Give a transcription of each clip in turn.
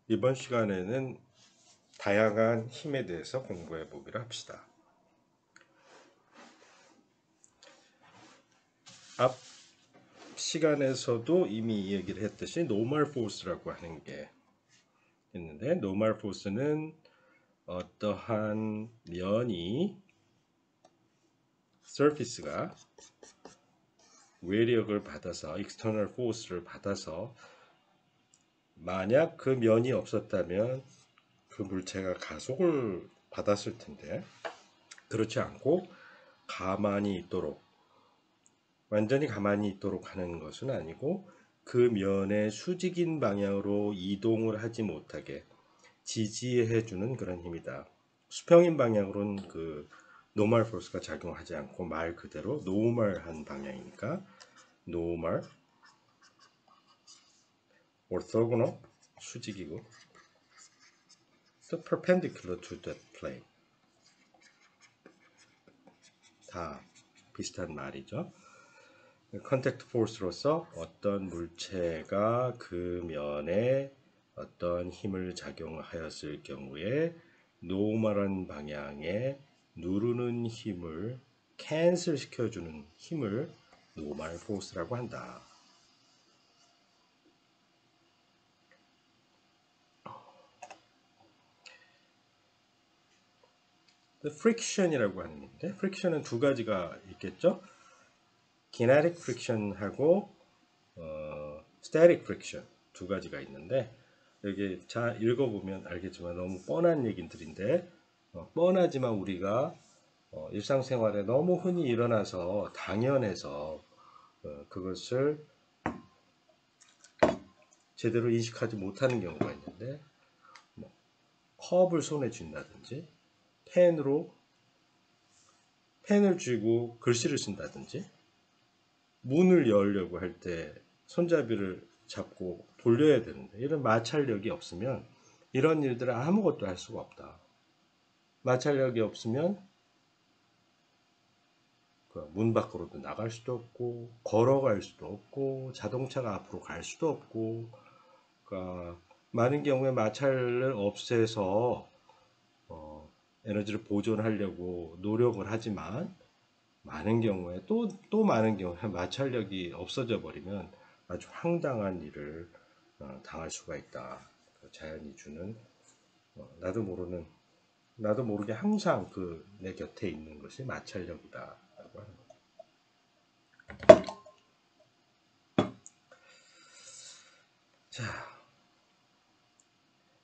이번 시간에는 다양한 힘에 대해서 공부해 보기로 합시다. 앞 시간에서도 이미 얘기를 했듯이 노멀 포스라고 하는 게 있는데, 노멀 포스는 어떠한 면이 surface가 외력을 받아서 external force를 받아서 만약 그 면이 없었다면 그 물체가 가속을 받았을 텐데, 그렇지 않고 가만히 있도록, 완전히 가만히 있도록 하는 것은 아니고 그 면의 수직인 방향으로 이동을 하지 못하게 지지해 주는 그런 힘이다. 수평인 방향으로는 그 노멀 포스가 작용하지 않고 말 그대로 노멀한 방향이니까 노멀, orthogonal 수직이고 또 perpendicular to that plane 다 비슷한 말이죠. 컨택트 포스로서 어떤 물체가 그 면에 어떤 힘을 작용하였을 경우에 노멀한 방향에 누르는 힘을 캔슬 시켜주는 힘을 노멀 포스라고 한다. 프릭션이라고 하는 건데, 프릭션은 두 가지가 있겠죠. kinetic friction하고 static friction 두 가지가 있는데, 여기 잘 읽어보면 알겠지만 너무 뻔한 얘기들인데, 뻔하지만 우리가 일상생활에 너무 흔히 일어나서 당연해서 그것을 제대로 인식하지 못하는 경우가 있는데, 컵을 손에 쥔다든지 펜을 쥐고 글씨를 쓴다든지, 문을 열려고 할 때 손잡이를 잡고 돌려야 되는데 이런 마찰력이 없으면 이런 일들을 아무것도 할 수가 없다. 마찰력이 없으면 문 밖으로도 나갈 수도 없고 걸어갈 수도 없고 자동차가 앞으로 갈 수도 없고, 그러니까 많은 경우에 마찰을 없애서 에너지를 보존하려고 노력을 하지만 많은 경우에 또 많은 경우에 마찰력이 없어져 버리면 아주 황당한 일을 당할 수가 있다. 자연이 주는 나도 모르게 항상 내 곁에 있는 것이 마찰력이다라고 하는 거. 자,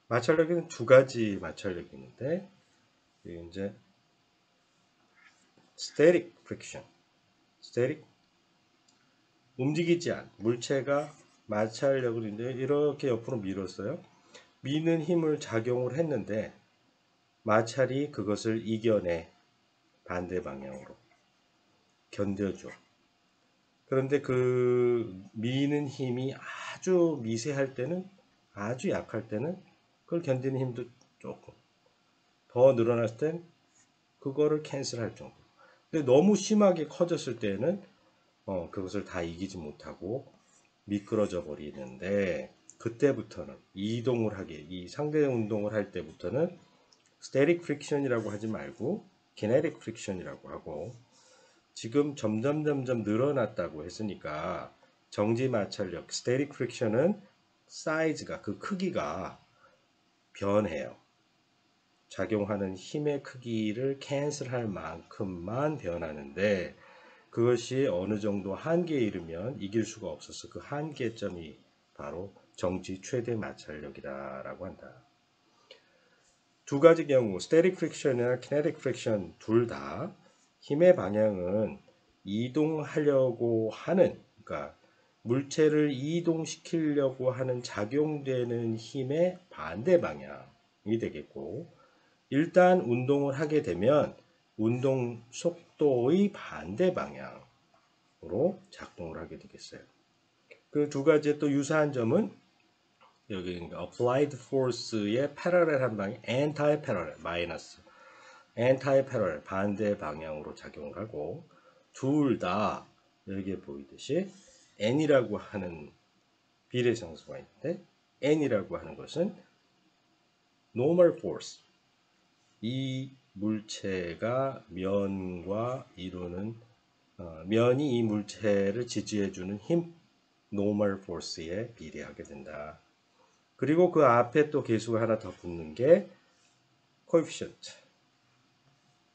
마찰력에는 두 가지 마찰력이 있는데, 이제 static friction, static 움직이지 않은 물체가 마찰력을 이렇게 옆으로 밀었어요. 미는 힘을 작용을 했는데 마찰이 그것을 이겨내 반대 방향으로 견뎌줘. 그런데 그 미는 힘이 아주 미세할 때는, 아주 약할 때는 그걸 견디는 힘도 조금 더 늘어났을 땐 그거를 캔슬할 정도. 근데 너무 심하게 커졌을 때는 그것을 다 이기지 못하고 미끄러져 버리는데, 그때부터는 이 상대 운동을 할 때부터는 static friction이라고 하지 말고 kinetic friction이라고 하고, 지금 점점 늘어났다고 했으니까 정지 마찰력 static friction은 사이즈가, 그 크기가 변해요. 작용하는 힘의 크기를 캔슬할 만큼만 변하는데, 그것이 어느 정도 한계에 이르면 이길 수가 없어서 그 한계점이 바로 정지 최대 마찰력이라고 한다. 두 가지 경우 static friction이나 kinetic friction 둘 다 힘의 방향은 이동하려고 하는, 그러니까 물체를 이동시키려고 하는 작용되는 힘의 반대 방향이 되겠고, 일단 운동을 하게 되면 운동 속도의 반대 방향으로 작동을 하게 되겠어요. 그 두 가지의 또 유사한 점은 여기 applied force의 parallel한 방향, anti-parallel, 마이너스, anti-parallel, 반대 방향으로 작용을 하고, 둘 다 여기에 보이듯이 n이라고 하는 비례상수가 있는데, n이라고 하는 것은 normal force. 이 물체가 면과 이루는 면이 이 물체를 지지해주는 힘 normal force에 비례하게 된다. 그리고 그 앞에 또 계수가 하나 더 붙는 게 coefficient.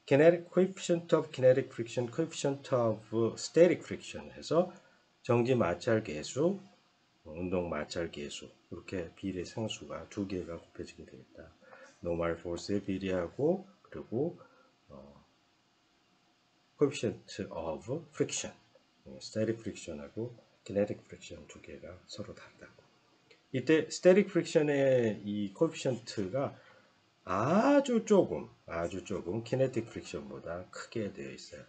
coefficient of kinetic friction, coefficient of static friction 해서 정지 마찰 계수, 운동 마찰 계수 이렇게 비례 상수가 두 개가 곱해지게 되겠다. normal force에 비례하고 그리고 coefficient of friction, static friction하고 kinetic friction 두 개가 서로 다르다. 이때 static friction의 이 coefficient가 아주 조금 kinetic friction보다 크게 되어 있어요.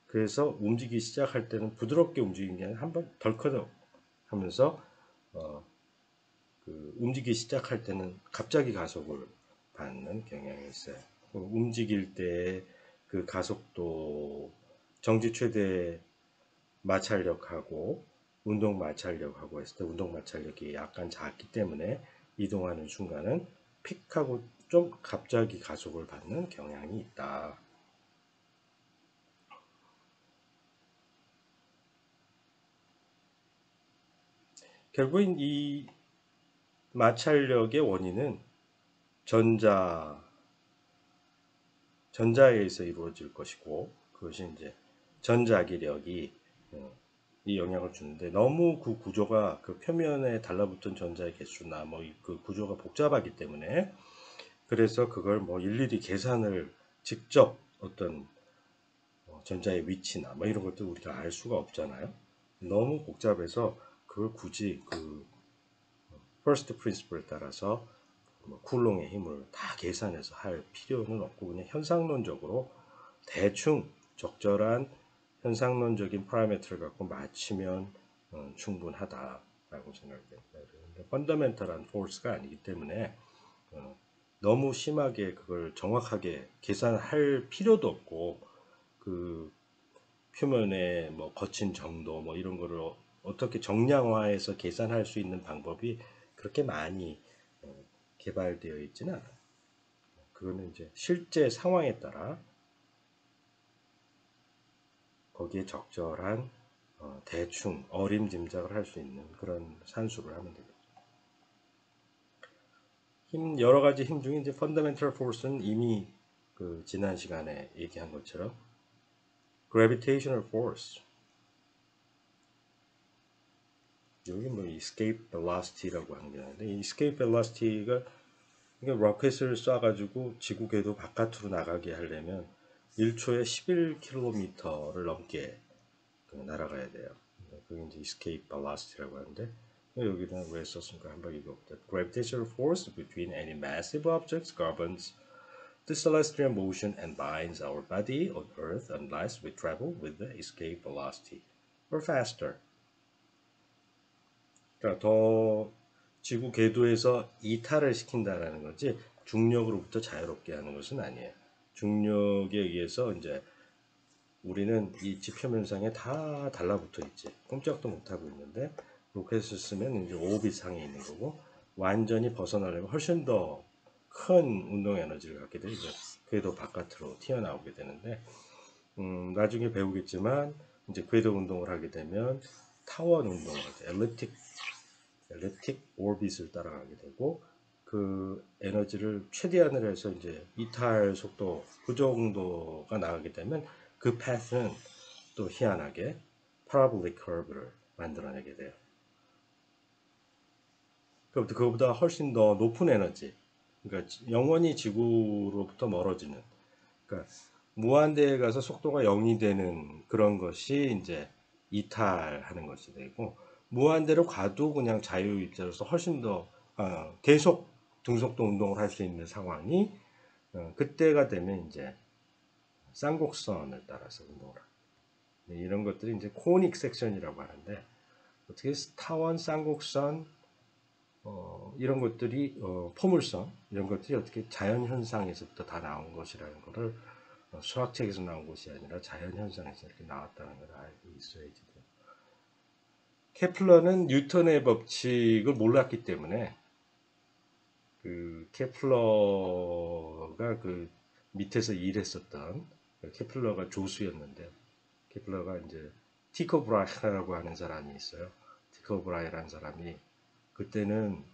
그래서 움직이기 시작할 때는 부드럽게 움직이는 게 아니라 한번 덜커덕 하면서 움직이기 시작할 때는 갑자기 가속을 받는 경향이 있어요. 움직일 때 그 가속도 정지 최대 마찰력하고 운동 마찰력하고 했을 때 운동 마찰력이 약간 작기 때문에 이동하는 순간은 픽하고 좀 갑자기 가속을 받는 경향이 있다. 결국엔 이 마찰력의 원인은 전자에 의해서 이루어질 것이고 그것이 이제 전자기력이 이 영향을 주는데 너무 그 구조가 그 표면에 달라붙은 전자의 개수나 뭐 그 구조가 복잡하기 때문에 그래서 그걸 뭐 일일이 계산을 직접 어떤 전자의 위치나 뭐 이런 것도 우리가 알 수가 없잖아요. 너무 복잡해서 그걸 굳이 그 first principle에 따라서 쿨롱의 힘을 다 계산해서 할 필요는 없고 그냥 현상론적으로 대충 적절한 현상론적인 파라미터를 갖고 맞추면 충분하다라고 생각됩니다. 펀더멘탈한 포스가 아니기 때문에 너무 심하게 그걸 정확하게 계산할 필요도 없고 그 표면의 뭐 거친 정도 뭐 이런 거를 어떻게 정량화해서 계산할 수 있는 방법이 그렇게 많이 개발되어 있지는 않아요. 그거는 이제 실제 상황에 따라 거기에 적절한 대충 어림짐작을 할 수 있는 그런 산수를 하면 되겠죠. 여러 가지 힘 중에 이제 fundamental force는 이미 그 지난 시간에 얘기한 것처럼 gravitational force 여기 뭐 escape velocity라고 하는 게 있는데 이 escape velocity가 로켓을 쏴가지고 지구 궤도 바깥으로 나가게 하려면 1초에 11km를 넘게 날아가야 돼요. 그게 이제 escape velocity라고 하는데 여기는 왜 썼을까 한번 읽어볼게요. Gravitational force between any massive objects governs the celestial motion and binds our body on Earth unless we travel with the escape velocity or faster. 그러니까 더 지구 궤도에서 이탈을 시킨다라는 거지 중력으로부터 자유롭게 하는 것은 아니에요. 중력에 의해서 이제 우리는 이 지표면상에 다 달라붙어 있지. 꼼짝도 못하고 있는데 로켓을 쓰면 이제 오비 상에 있는 거고 완전히 벗어나려면 훨씬 더 큰 운동 에너지를 갖게 돼 이제 궤도 바깥으로 튀어나오게 되는데 나중에 배우겠지만 이제 궤도 운동을 하게 되면 타원 운동을 하죠. 엘립틱 오비스를 따라가게 되고 그 에너지를 최대한으로 해서 이제 이탈 속도 그 정도가 나가게 되면 그 패스는 또 희한하게 파라볼릭 커브를 만들어내게 돼요. 그것보다 훨씬 더 높은 에너지, 그러니까 영원히 지구로부터 멀어지는, 그러니까 무한대에 가서 속도가 0이 되는 그런 것이 이제 이탈하는 것이 되고 무한대로 가도 그냥 자유 입자로서 훨씬 더 계속 등속도 운동을 할 수 있는 상황이 그때가 되면 이제 쌍곡선을 따라서 운동을 합니다. 이런 것들이 이제 코닉 섹션이라고 하는데 어떻게 타원, 쌍곡선 이런 것들이 포물선 이런 것들이 어떻게 자연 현상에서부터 다 나온 것이라는 것을 수학책에서 나온 것이 아니라 자연 현상에서 이렇게 나왔다는 걸 알고 있어야지 돼요. 케플러는 뉴턴의 법칙을 몰랐기 때문에 그 케플러가 그 밑에서 일했었던 케플러가 조수였는데 케플러가 이제 티코 브라이라고 하는 사람이 있어요. 티코 브라이라는 사람이 그때는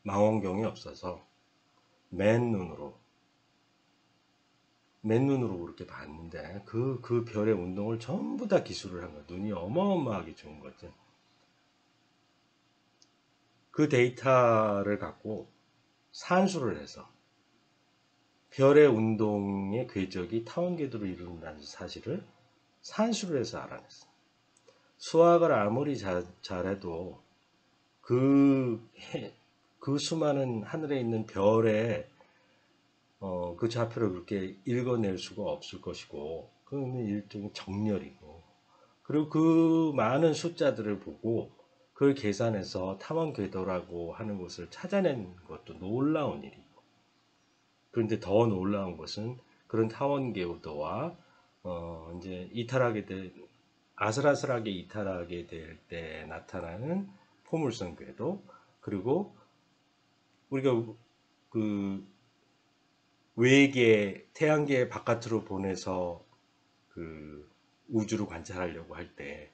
망원경이 없어서 맨눈으로 그렇게 봤는데 그 별의 운동을 전부 다 기술을 한 거야. 눈이 어마어마하게 좋은 거지. 그 데이터를 갖고 산수를 해서 별의 운동의 궤적이 타원 궤도를 이룬다는 사실을 산수를 해서 알아냈어. 수학을 아무리 잘해도 그, 그 수많은 하늘에 있는 별의 그 좌표를 그렇게 읽어낼 수가 없을 것이고 그건 일종의 정렬이고 그리고 그 많은 숫자들을 보고 그걸 계산해서 타원 궤도라고 하는 것을 찾아낸 것도 놀라운 일이고 그런데 더 놀라운 것은 그런 타원 궤도와 이제 이탈하게 될 아슬아슬하게 이탈하게 될 때 나타나는 포물선 궤도 그리고 우리가 그 외계 태양계 바깥으로 보내서 그 우주를 관찰하려고 할 때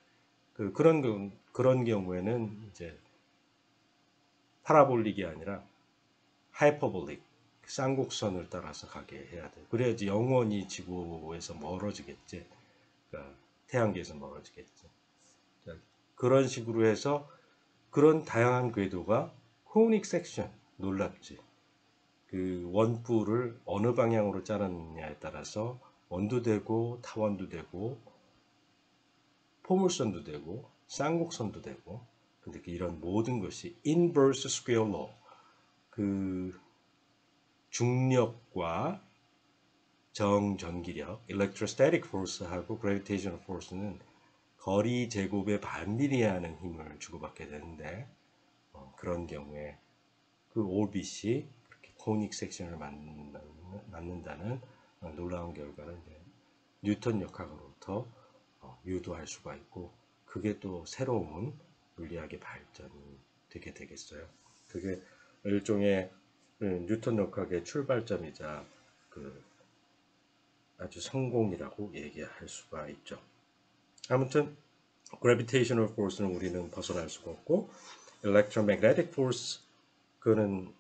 그런 경우에는 이제 파라볼릭이 아니라 하이퍼볼릭 쌍곡선을 따라서 가게 해야 돼. 그래야지 영원히 지구에서 멀어지겠지. 그러니까 태양계에서 멀어지겠지. 자, 그런 식으로 해서 그런 다양한 궤도가 코닉 섹션 놀랍지. 그 원뿔을 어느 방향으로 자르느냐에 따라서 원도 되고 타원도 되고 포물선도 되고 쌍곡선도 되고 근데 이런 모든 것이 inverse square law 그 중력과 정전기력 electrostatic force하고 gravitational force는 거리 제곱에 반비례하는 힘을 주고받게 되는데 그런 경우에 그 오빗이 그렇게 코닉 섹션을 만든다는 놀라운 결과를 뉴턴 역학으로부터 유도할 수가 있고 그게 또 새로운 물리학의 발전이 되게 되겠어요. 그게 일종의 뉴턴 역학의 출발점이자 그 아주 성공이라고 얘기할 수가 있죠. 아무튼 gravitational force는 우리는 벗어날 수가 없고 electromagnetic force 그거는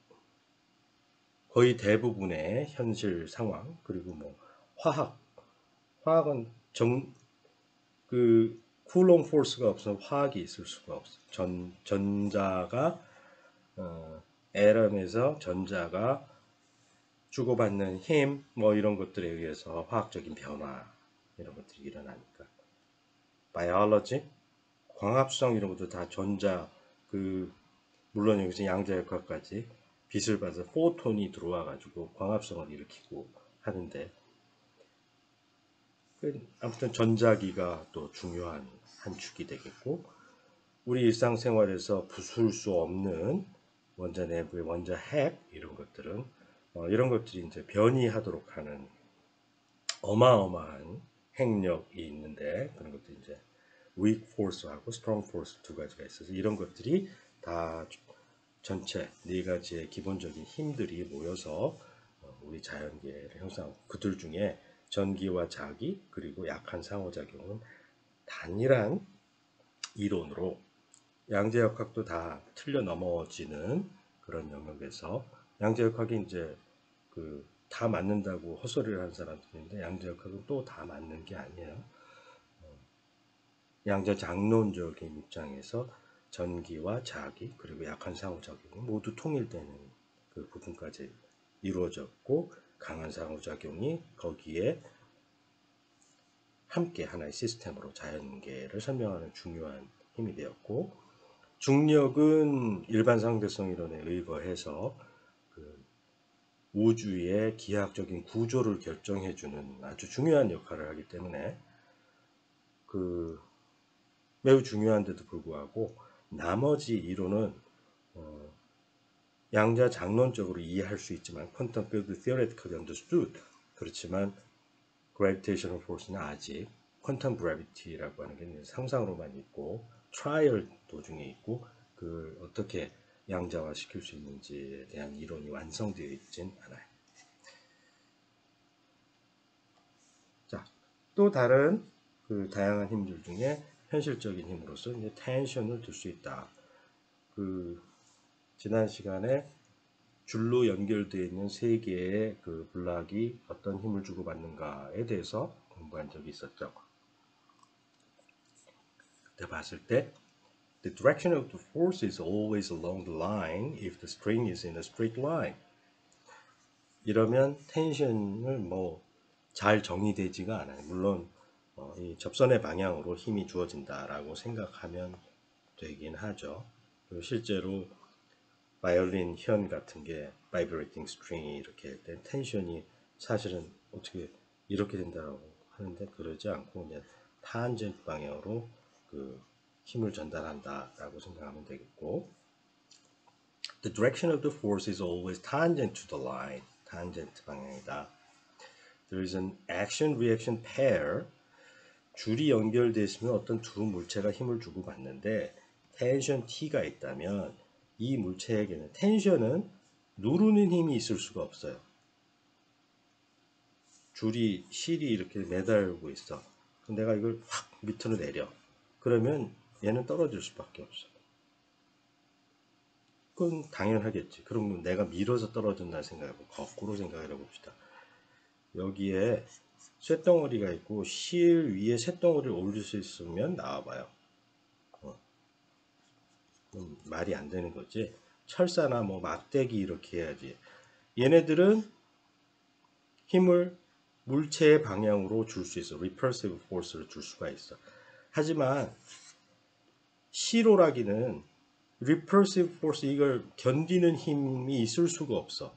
거의 대부분의 현실 상황 그리고 뭐 화학은 그 쿨롱 포스가 없으면 화학이 있을 수가 없어. 전자가 애럼에서 전자가 주고받는 힘 뭐 이런 것들에 의해서 화학적인 변화 이런 것들이 일어나니까 바이올로지 광합성 이런 것도 다 전자 그 물론 여기서 양자역학까지 빛을 받아서 포톤이 들어와 가지고 광합성을 일으키고 하는데 아무튼 전자기가 또 중요한 한 축이 되겠고 우리 일상생활에서 부술 수 없는 원자 내부의 원자 핵 이런 것들은 이런 것들이 이제 변이하도록 하는 어마어마한 핵력이 있는데 그런 것들이 이제 weak force하고 strong force 두 가지가 있어서 이런 것들이 다 전체 네 가지의 기본적인 힘들이 모여서 우리 자연계를 형성하고 그들 중에 전기와 자기 그리고 약한 상호작용은 단일한 이론으로 양자역학도 다 틀려 넘어지는 그런 영역에서 양자역학이 이제 그 다 맞는다고 헛소리를 하는 사람들인데 양자역학은 또 다 맞는 게 아니에요. 양자장론적인 입장에서 전기와 자기 그리고 약한 상호작용이 모두 통일되는 그 부분까지 이루어졌고 강한 상호작용이 거기에 함께 하나의 시스템으로 자연계를 설명하는 중요한 힘이 되었고 중력은 일반 상대성 이론에 의거해서 그 우주의 기하학적인 구조를 결정해주는 아주 중요한 역할을 하기 때문에 그 매우 중요한데도 불구하고 나머지 이론은 양자 장론적으로 이해할 수 있지만 퀀텀 필드 theoretically understood 그렇지만 gravitational force는 아직 퀀텀 gravity라고 하는 게 상상으로만 있고 트라이얼 도중에 있고 그 어떻게 양자화 시킬 수 있는지에 대한 이론이 완성되어 있진 않아요. 자, 또 다른 그 다양한 힘들 중에 현실적인 힘으로서 이제 텐션을 둘 수 있다. 그 지난 시간에 줄로 연결되어 있는 세 개의 그 블락이 어떤 힘을 주고받는가에 대해서 공부한 적이 있었죠. 그때 봤을 때 The direction of the force is always along the line if the string is in a straight line. 이러면 텐션을 뭐 잘 정의되지가 않아요. 물론 이 접선의 방향으로 힘이 주어진다라고 생각하면 되긴 하죠. 실제로 바이올린 현 같은 게 바이브레이팅 스트링이 이렇게 된 텐션이 사실은 어떻게 이렇게 된다고 하는데 그러지 않고 그냥 탄젠트 방향으로 그 힘을 전달한다라고 생각하면 되겠고, The direction of the force is always tangent to the line. 탄젠트 방향이다. There is an action-reaction pair. 줄이 연결되어 있으면 어떤 두 물체가 힘을 주고받는데 텐션 T가 있다면 이 물체에게는 텐션은 누르는 힘이 있을 수가 없어요. 실이 이렇게 매달고 있어. 내가 이걸 확 밑으로 내려. 그러면 얘는 떨어질 수밖에 없어. 그건 당연하겠지. 그럼 내가 밀어서 떨어진다 생각해보고 거꾸로 생각을 해봅시다. 여기에 쇳덩어리가 있고 실 위에 쇳덩어리를 올릴 수 있으면 나와봐요. 말이 안 되는 거지. 철사나 뭐 막대기 이렇게 해야지. 얘네들은 힘을 물체의 방향으로 줄 수 있어. repulsive force를 줄 수가 있어. 하지만 실오라기는 repulsive force 이걸 견디는 힘이 있을 수가 없어.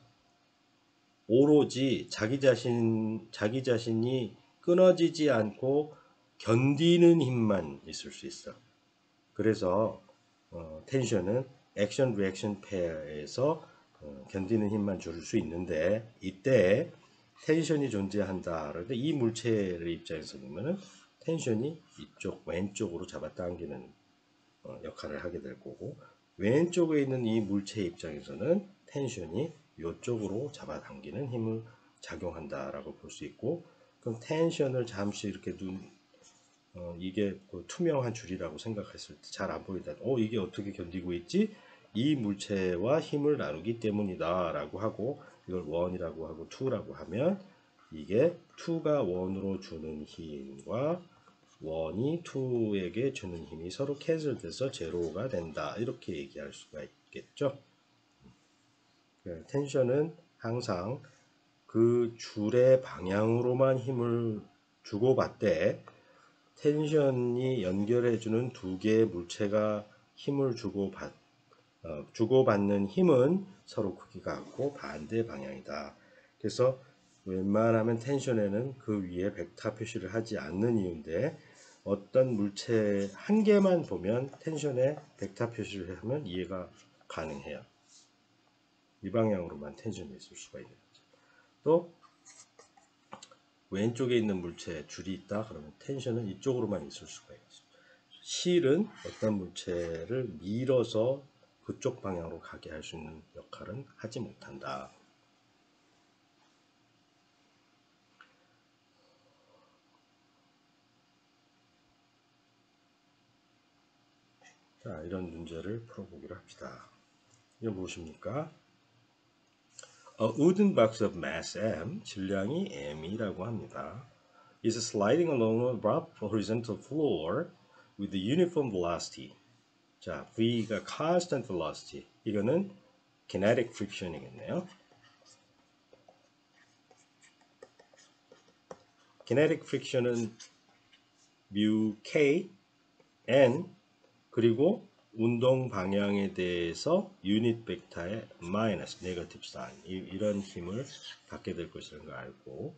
오로지 자기 자신이 끊어지지 않고 견디는 힘만 있을 수 있어. 그래서 텐션은 액션 리액션 페어에서 견디는 힘만 줄 수 있는데 이때 텐션이 존재한다. 그런데 이 물체의 입장에서 보면은 텐션이 이쪽 왼쪽으로 잡아당기는 역할을 하게 될 거고, 왼쪽에 있는 이 물체 입장에서는 텐션이 이쪽으로 잡아당기는 힘을 작용한다라고 볼 수 있고, 그럼 텐션을 잠시 이렇게 이게 그 투명한 줄이라고 생각했을 때 잘 안 보이다. 이게 어떻게 견디고 있지? 이 물체와 힘을 나누기 때문이다 라고 하고, 이걸 1이라고 하고 2라고 하면 이게 2가 1으로 주는 힘과 1이 2에게 주는 힘이 서로 캔슬돼서 제로가 된다. 이렇게 얘기할 수가 있겠죠. 텐션은 항상 그 줄의 방향으로만 힘을 주고받되 텐션이 연결해주는 두 개의 물체가 힘을 주고받는 힘은 서로 크기가 같고 반대 방향이다. 그래서 웬만하면 텐션에는 그 위에 벡터 표시를 하지 않는 이유인데 어떤 물체 한 개만 보면 텐션에 벡터 표시를 하면 이해가 가능해요. 이 방향으로만 텐션이 있을 수가 있는 거죠. 또 왼쪽에 있는 물체에 줄이 있다 그러면 텐션은 이쪽으로만 있을 수가 있어요. 실은 어떤 물체를 밀어서 그쪽 방향으로 가게 할 수 있는 역할은 하지 못한다. 자, 이런 문제를 풀어보기로 합시다. 이게 무엇입니까? A wooden box of mass m, 질량이 m이라고 합니다. is sliding along a rough horizontal floor with a uniform velocity. 자, V가 constant velocity. 이거는 kinetic friction이겠네요. kinetic friction은 mu k, n, 그리고 운동 방향에 대해서 유닛 벡터의 마이너스, 네거티브 사인, 이런 힘을 받게 될 것이라는 걸 알고,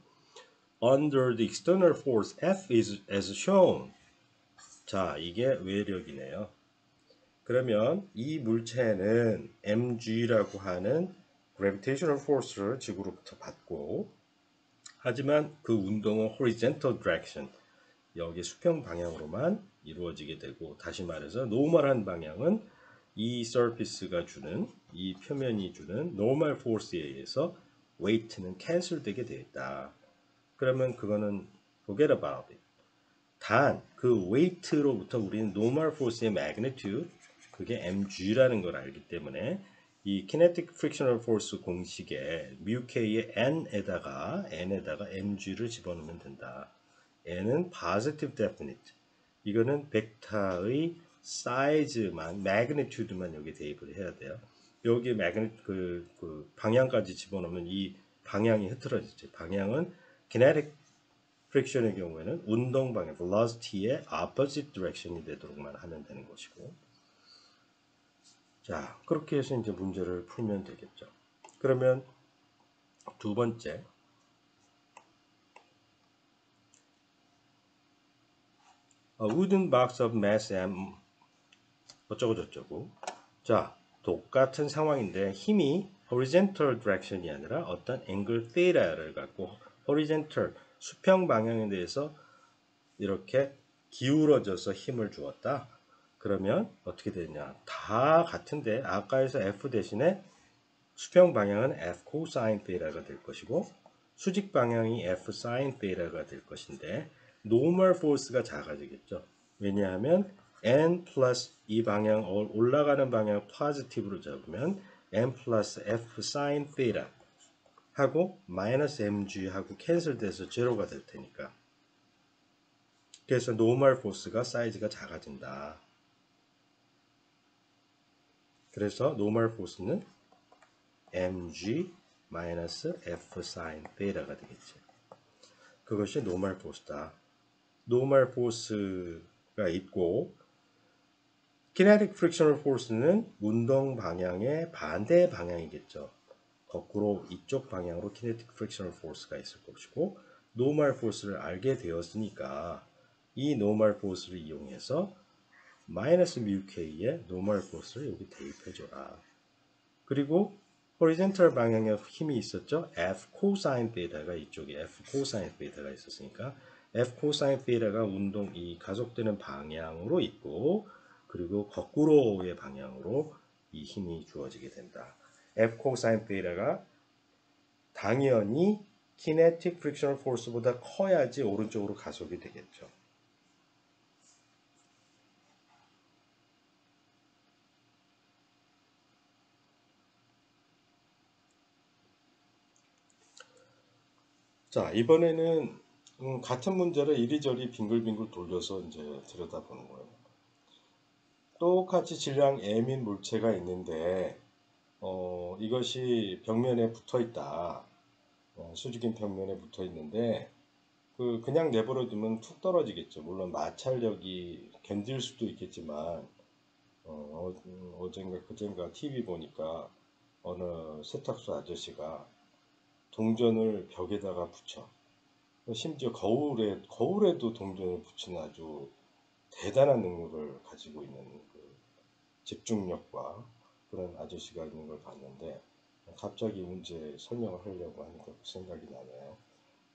under the external force F is as shown. 자, 이게 외력이네요. 그러면 이 물체는 mg라고 하는 gravitational force를 지구로부터 받고, 하지만 그 운동은 horizontal direction, 여기 수평 방향으로만 이루어지게 되고, 다시 말해서 노멀한 방향은 이 surface가 주는 이 표면이 주는 normal force에 의해서 weight는 cancel 되게 되어 있다. 그러면 그거는 forget about it. 단 그 weight로부터 우리는 normal force의 magnitude 그게 mg라는 걸 알기 때문에 이 kinetic frictional force 공식에 μk의 n에다가 mg를 집어넣으면 된다. n은 positive definite. 이거는 벡터의 사이즈만, magnitude만 여기 대입을 해야 돼요. 여기 그 방향까지 집어넣으면 이 방향이 흐트러지죠. 방향은 kinetic friction의 경우에는 운동 방향, velocity의 opposite direction이 되도록만 하면 되는 것이고. 자, 그렇게 해서 이제 문제를 풀면 되겠죠. 그러면 두 번째. A wooden box of mass m 어쩌고 저쩌고. 자, 똑같은 상황인데 힘이 horizontal direction이 아니라 어떤 angle theta를 갖고 horizontal 수평 방향에 대해서 이렇게 기울어져서 힘을 주었다. 그러면 어떻게 되냐? 다 같은데 아까에서 F 대신에 수평 방향은 F cosine theta가 될 것이고 수직 방향이 F sin theta가 될 것인데 normal force가 작아지겠죠. 왜냐하면 n 플러스 이 방향 올라가는 방향을 positive로 잡으면 n 플러스 F sin theta 하고 마이너스 mg 하고 캔슬돼서 제로가 될 테니까. 그래서 normal force가 사이즈가 작아진다. 그래서 normal force는 mg 마이너스 f sin theta가 되겠지. 그것이 normal force다. normal force가 있고 kinetic frictional force는 운동 방향의 반대 방향이겠죠. 거꾸로 이쪽 방향으로 kinetic frictional force가 있을 것이고 normal force를 알게 되었으니까 이 normal force를 이용해서 마이너스 μk의 normal force를 여기 대입해줘라. 그리고 horizontal 방향에 힘이 있었죠. F cosine theta가 이쪽에 F cosine theta가 있었으니까 F cosine theta가 운동 이 가속되는 방향으로 있고 그리고 거꾸로의 방향으로 이 힘이 주어지게 된다. F cosine theta가 당연히 kinetic frictional force보다 커야지 오른쪽으로 가속이 되겠죠. 자, 이번에는 같은 문제를 이리저리 빙글빙글 돌려서 이제 들여다보는 거예요. 똑같이 질량 m인 물체가 있는데 이것이 벽면에 붙어 있다. 수직인 벽면에 붙어 있는데 그냥 내버려 두면 툭 떨어지겠죠. 물론 마찰력이 견딜 수도 있겠지만 어젠가 그젠가 TV 보니까 어느 세탁소 아저씨가 동전을 벽에다가 붙여. 심지어 거울에도 동전을 붙이는 아주 대단한 능력을 가지고 있는 그 집중력과 그런 아저씨가 있는 걸 봤는데 갑자기 문제 설명을 하려고 하니까 그 생각이 나네요.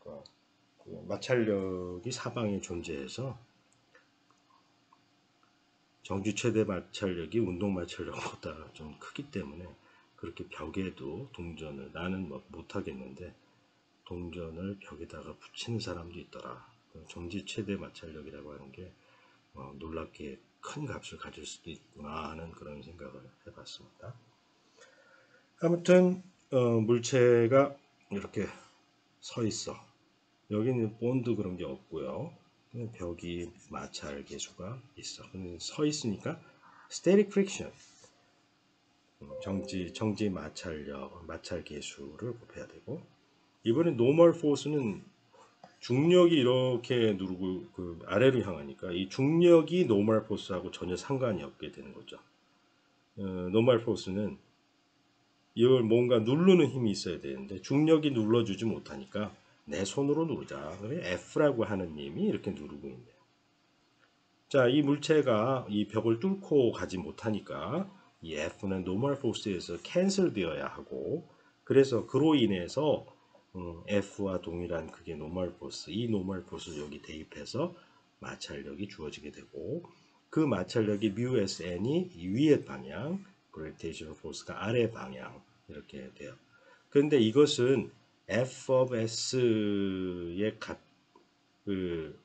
그 마찰력이 사방에 존재해서 정지 최대 마찰력이 운동 마찰력보다 좀 크기 때문에 그렇게 벽에도 동전을 나는 못하겠는데 동전을 벽에다가 붙이는 사람도 있더라. 정지 최대 마찰력이라고 하는 게 놀랍게 큰 값을 가질 수도 있구나 하는 그런 생각을 해봤습니다. 아무튼 물체가 이렇게 서 있어. 여기는 본드 그런 게 없고요. 벽이 마찰 계수가 있어. 서 있으니까 static friction 정지 마찰력 마찰 계수를 곱해야 되고 이번에 normal force는 중력이 이렇게 누르고 그 아래로 향하니까 이 중력이 normal force하고 전혀 상관이 없게 되는 거죠. normal force는 이걸 뭔가 누르는 힘이 있어야 되는데 중력이 눌러주지 못하니까 내 손으로 누르자. 그래 F라고 하는 힘이 이렇게 누르고 있네요. 자, 이 물체가 이 벽을 뚫고 가지 못하니까 이 F는 normal force에서 캔슬 되어야 하고 그래서 그로 인해서 F와 동일한 그게 normal force, 이 normal force를 여기 대입해서 마찰력이 주어지게 되고 그 마찰력이 μSn이 위의 방향, gravitational force가 아래 방향 이렇게 돼요. 그런데 이것은 f of s의 값, 그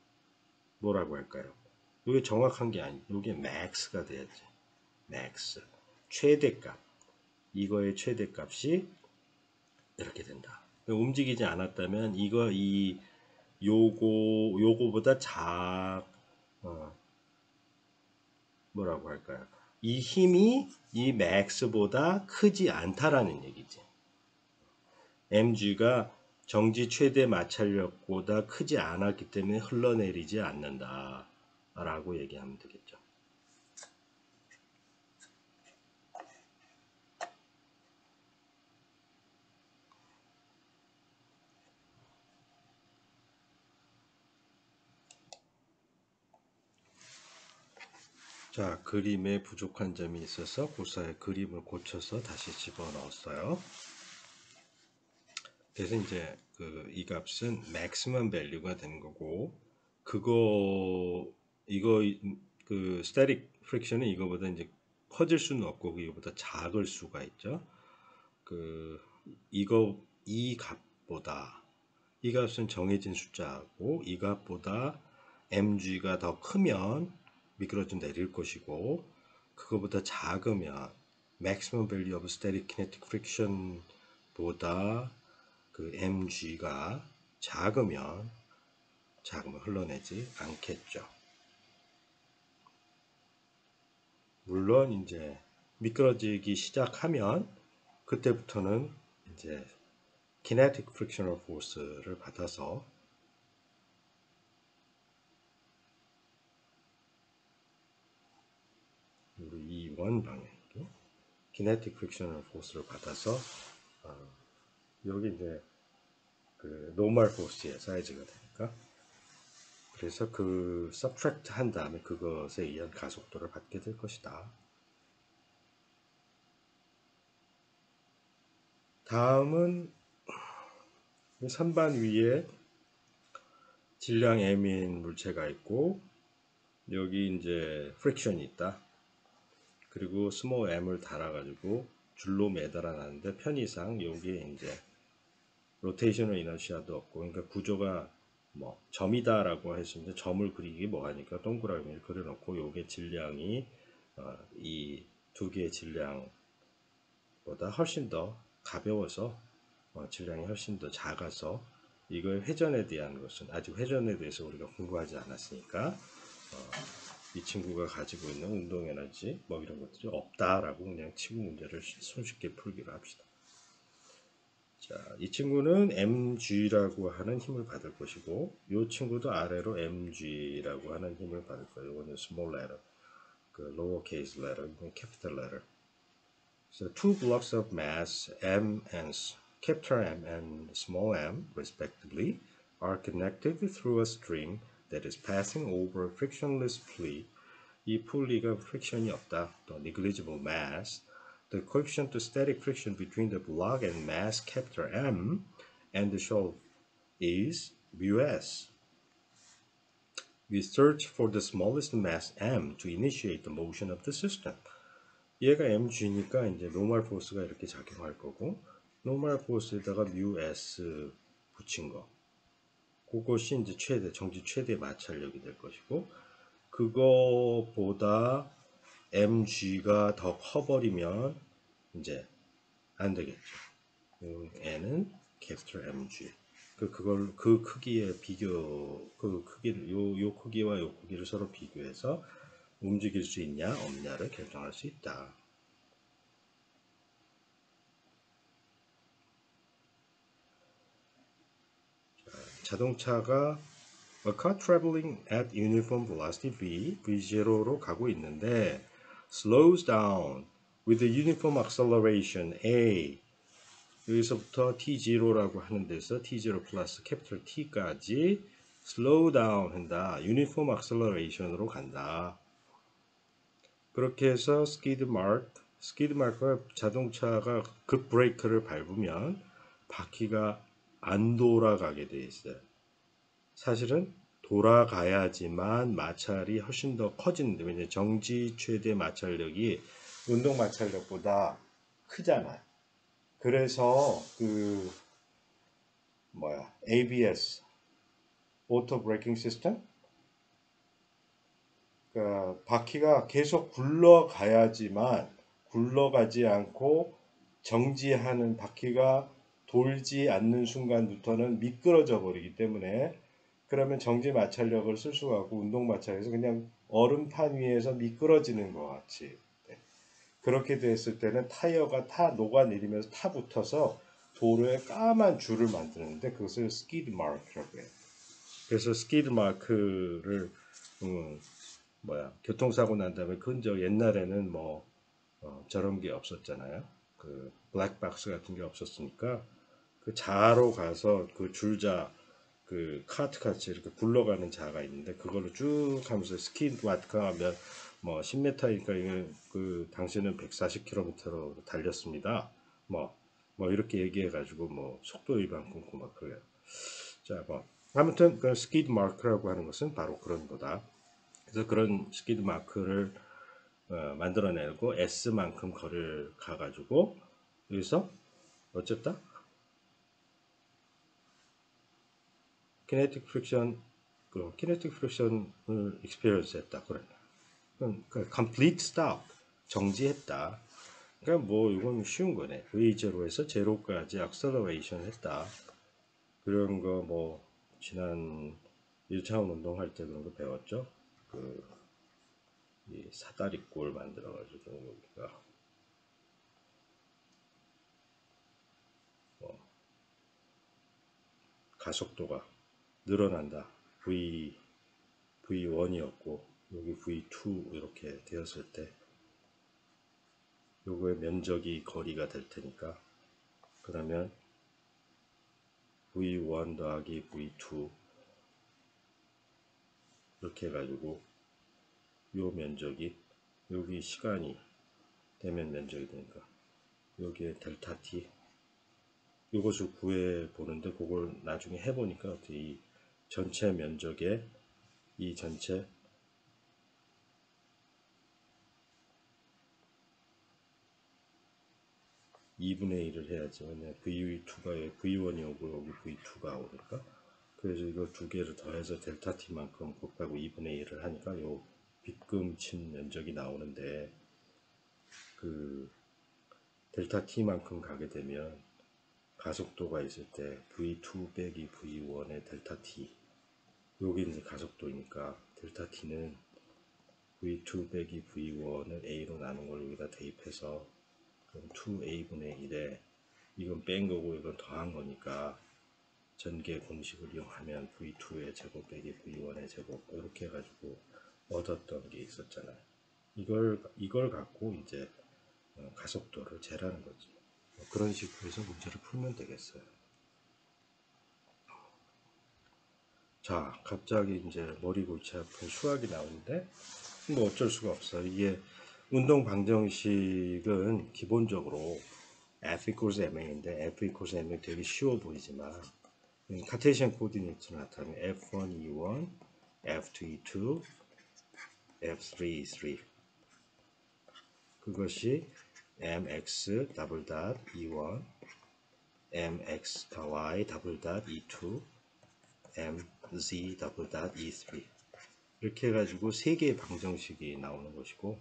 뭐라고 할까요? 이게 정확한 게 아니고 이게 max가 돼야지. max 최대값. 이거의 최대값이 이렇게 된다. 움직이지 않았다면 요거보다 뭐라고 할까요? 이 힘이 이 max보다 크지 않다라는 얘기지. mg가 정지 최대 마찰력보다 크지 않았기 때문에 흘러내리지 않는다 라고 얘기하면 되겠죠. 자, 그림에 부족한 점이 있어서 고사의 그림을 고쳐서 다시 집어넣었어요. 그래서 이제 이 값은 maximum value가 되는 거고, static friction은 이거보다 이제 커질 수는 없고, 이거보다 작을 수가 있죠. 이 값보다, 이 값은 정해진 숫자고, 이 값보다 mg가 더 크면 미끄러져 내릴 것이고, 그거보다 작으면 maximum value of static kinetic friction 보다 그 mg가 작으면 흘러내지 않겠죠. 물론 이제 미끄러지기 시작하면 그때부터는 이제 kinetic frictional force를 받아서 이 원 방향이고 kinetic frictional force를 받아서 여기 이제 그 normal force의 사이즈가 되니까 그래서 subtract 한 다음에 그것에 의한 가속도를 받게 될 것이다. 다음은 선반 위에 질량 m인 물체가 있고 여기 이제 friction이 있다. 그리고 small m을 달아가지고 줄로 매달아 놨는데 편의상 여기에 이제 로테이셔널 이너시아도 없고 그러니까 구조가 뭐 점이다라고 했는데 점을 그리기 뭐하니까 동그라미를 그려놓고 요게 질량이 이 두 개의 질량보다 훨씬 더 가벼워서 질량이 훨씬 더 작아서 이거의 회전에 대한 것은 아직 회전에 대해서 우리가 공부하지 않았으니까 이 친구가 가지고 있는 운동 에너지 뭐 이런 것들이 없다라고 그냥 치고 문제를 손쉽게 풀기로 합시다. 자, 이 친구는 mg라고 하는 힘을 받을 것이고 이 친구도 아래로 mg라고 하는 힘을 받을 거예요. 이거는 small letter, 그 lower case letter, 이건 capital letter. So two blocks of mass m and capital M and small m respectively are connected through a string that is passing over a frictionless pulley. 이 풀리가 friction이 없다. 또 negligible mass. The coefficient of static friction between the block and mass capital M and the shaft is μs. We search for the smallest mass m to initiate the motion of the system. 얘가 mg니까 이제 normal force가 이렇게 작용할 거고 normal force에다가 μs 붙인 거. 그것이 이제 정지 최대 마찰력이 될 것이고 그거보다 mg가 더 커버리면 이제 안 되겠죠. n은 capital mg. 그 크기의 그 크기를 요 크기와 요 크기를 서로 비교해서 움직일 수 있냐 없냐를 결정할 수 있다. 자동차가 a car traveling at uniform velocity v0로 가고 있는데 slows down with a uniform acceleration a 여기서부터 t0라고 하는 데서 t0 플러스 캐피털 T까지 slow down 한다. uniform acceleration으로 간다. 그렇게 해서 skid mark가 자동차가 급 브레이크를 밟으면 바퀴가 안 돌아가게 돼 있어요. 사실은 돌아가야지만 마찰이 훨씬 더 커지는데, 왜냐면 정지 최대 마찰력이 운동 마찰력보다 크잖아. 그래서 ABS 오토 브레이킹 시스템, 그러니까 바퀴가 계속 굴러가야지만, 굴러가지 않고 정지하는, 바퀴가 돌지 않는 순간부터는 미끄러져 버리기 때문에, 그러면 정지 마찰력을 쓸 수가 없고 운동 마찰에서 그냥 얼음판 위에서 미끄러지는 것 같이, 네. 그렇게 됐을 때는 타이어가 타 녹아내리면서 타 붙어서 도로에 까만 줄을 만드는데 그것을 스키드 마크라고 해요. 그래서 스키드 마크를 교통사고 난 다음에 근저 옛날에는 저런 게 없었잖아요. 그 블랙박스 같은 게 없었으니까 그 자로 가서 그 줄자, 그 카트 같이 이렇게 굴러가는 자가 있는데 그걸로 쭉 하면서 스키드 마크가 하면 10m니까 그 당시에는 140km로 달렸습니다. 이렇게 얘기해가지고 속도 위반 끊고 막 그래요. 자, 아무튼 그 스키드 마크라고 하는 것은 바로 그런 거다. 그래서 그런 스키드 마크를 만들어내고 S만큼 거리를 가가지고 여기서 어쨌다? 키네틱 프릭션을 익스피리언스 했다. 그래. 그러니까 complete stop, 정지했다. 그러니까 이건 쉬운 거네. V0에서 제로까지 액셀러레이션 했다. 그런 거 지난 1차원 운동할 때 그런 거 배웠죠. 이 사다리꼴 만들어가지고 여기가 가속도가 늘어난다. V1이었고 여기 V2 이렇게 되었을 때 요거의 면적이 거리가 될 테니까, 그러면 V1 더하기 V2 이렇게 해가지고 요 면적이 여기 시간이 되면 면적이 되니까 여기에 델타 T, 이것을 구해 보는데 그걸 나중에 해보니까 어떻게 이 전체 면적에 이 전체 2분의 1을 해야지. 왜냐면 V2가 V1이 오고 여기 V2가 오니까. 그래서 이거 두 개를 더해서 델타 T만큼 곱하고 2분의 1을 하니까 요 빗금 친 면적이 나오는데, 그 델타 T만큼 가게 되면 가속도가 있을 때 V2 빼기 V1의 델타 T, 여기 이제 가속도니까 델타 T는 V2 빼기 V1을 A로 나눈 걸 여기다 대입해서 그럼 2A분의 1에 이건 뺀 거고 이건 더한 거니까 전개 공식을 이용하면 V2의 제곱 빼기 V1의 제곱 이렇게 해가지고 얻었던 게 있었잖아요. 이걸 갖고 이제 가속도를 재라는 거지. 그런 식으로 해서 문제를 풀면 되겠어요. 자, 갑자기 이제 머리 골치 아픈 수학이 나오는데 어쩔 수가 없어. 이게 운동 방정식은 기본적으로 F equals ma인데 F equals m 되게 쉬워 보이지만 카테시안 코디네이트로 나타나는 F1 E1, F2 E2, F3 E3, 그것이 mx 더블 닷 E1, mxy 더블 닷 E2, mz 더블 닷 E3 이렇게 해가지고 세 개의 방정식이 나오는 것이고,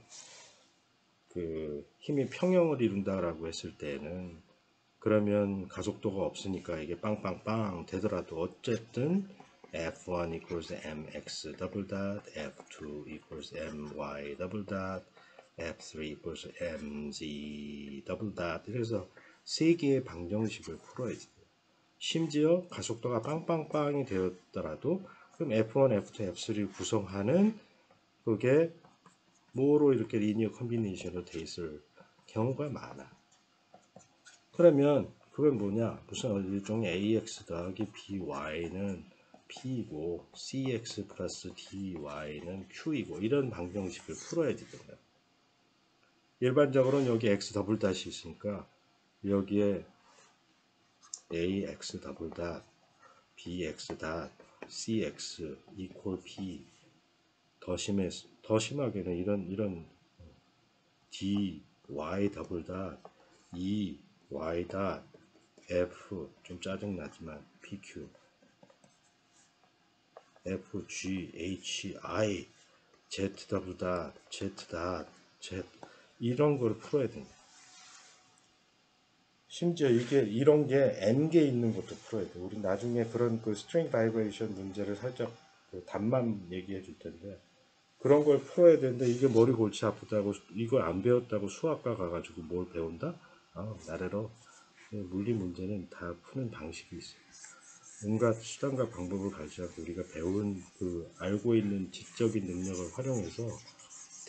그 힘이 평형을 이룬다라고 했을 때는 그러면 가속도가 없으니까 이게 빵빵빵 되더라도 어쨌든 F1 equals mx 더블 닷, F2 equals my 더블 닷, F3 equals mz 더블 닷. 그래서 세 개의 방정식을 풀어야지. 심지어 가속도가 빵빵빵이 되었더라도 그럼 F1, F2, F3를 구성하는 그게 뭐로 이렇게 리니어 컨비네이션으로 돼 있을 경우가 많아. 그러면 그건 뭐냐? 무슨 일종의 AX 더하기 BY는 P이고 CX 플러스 DY는 Q이고 이런 방정식을 풀어야 되겠네요. 일반적으로는 여기 X 더블 닷이 있으니까 여기에 AX 더블 닷, BX 닷, cx equal p 더 심하게는 이런 dy 더블 닷 e y 닷 f 좀 짜증나지만 pq f g h i z 더블 닷 z 닷 z 이런 걸 풀어야 됩니다. 심지어 이게 이런 게 n개 있는 것도 풀어야 돼. 우리 나중에 그런 그 스트링 바이브레이션 문제를 살짝 그 답만 얘기해 줄 텐데 그런 걸 풀어야 되는데 이게 머리 골치 아프다고 이걸 안 배웠다고 수학과 가가지고 뭘 배운다? 나래로 물리 문제는 다 푸는 방식이 있어요. 온갖 수단과 방법을 가지고 우리가 배운 그 알고 있는 지적인 능력을 활용해서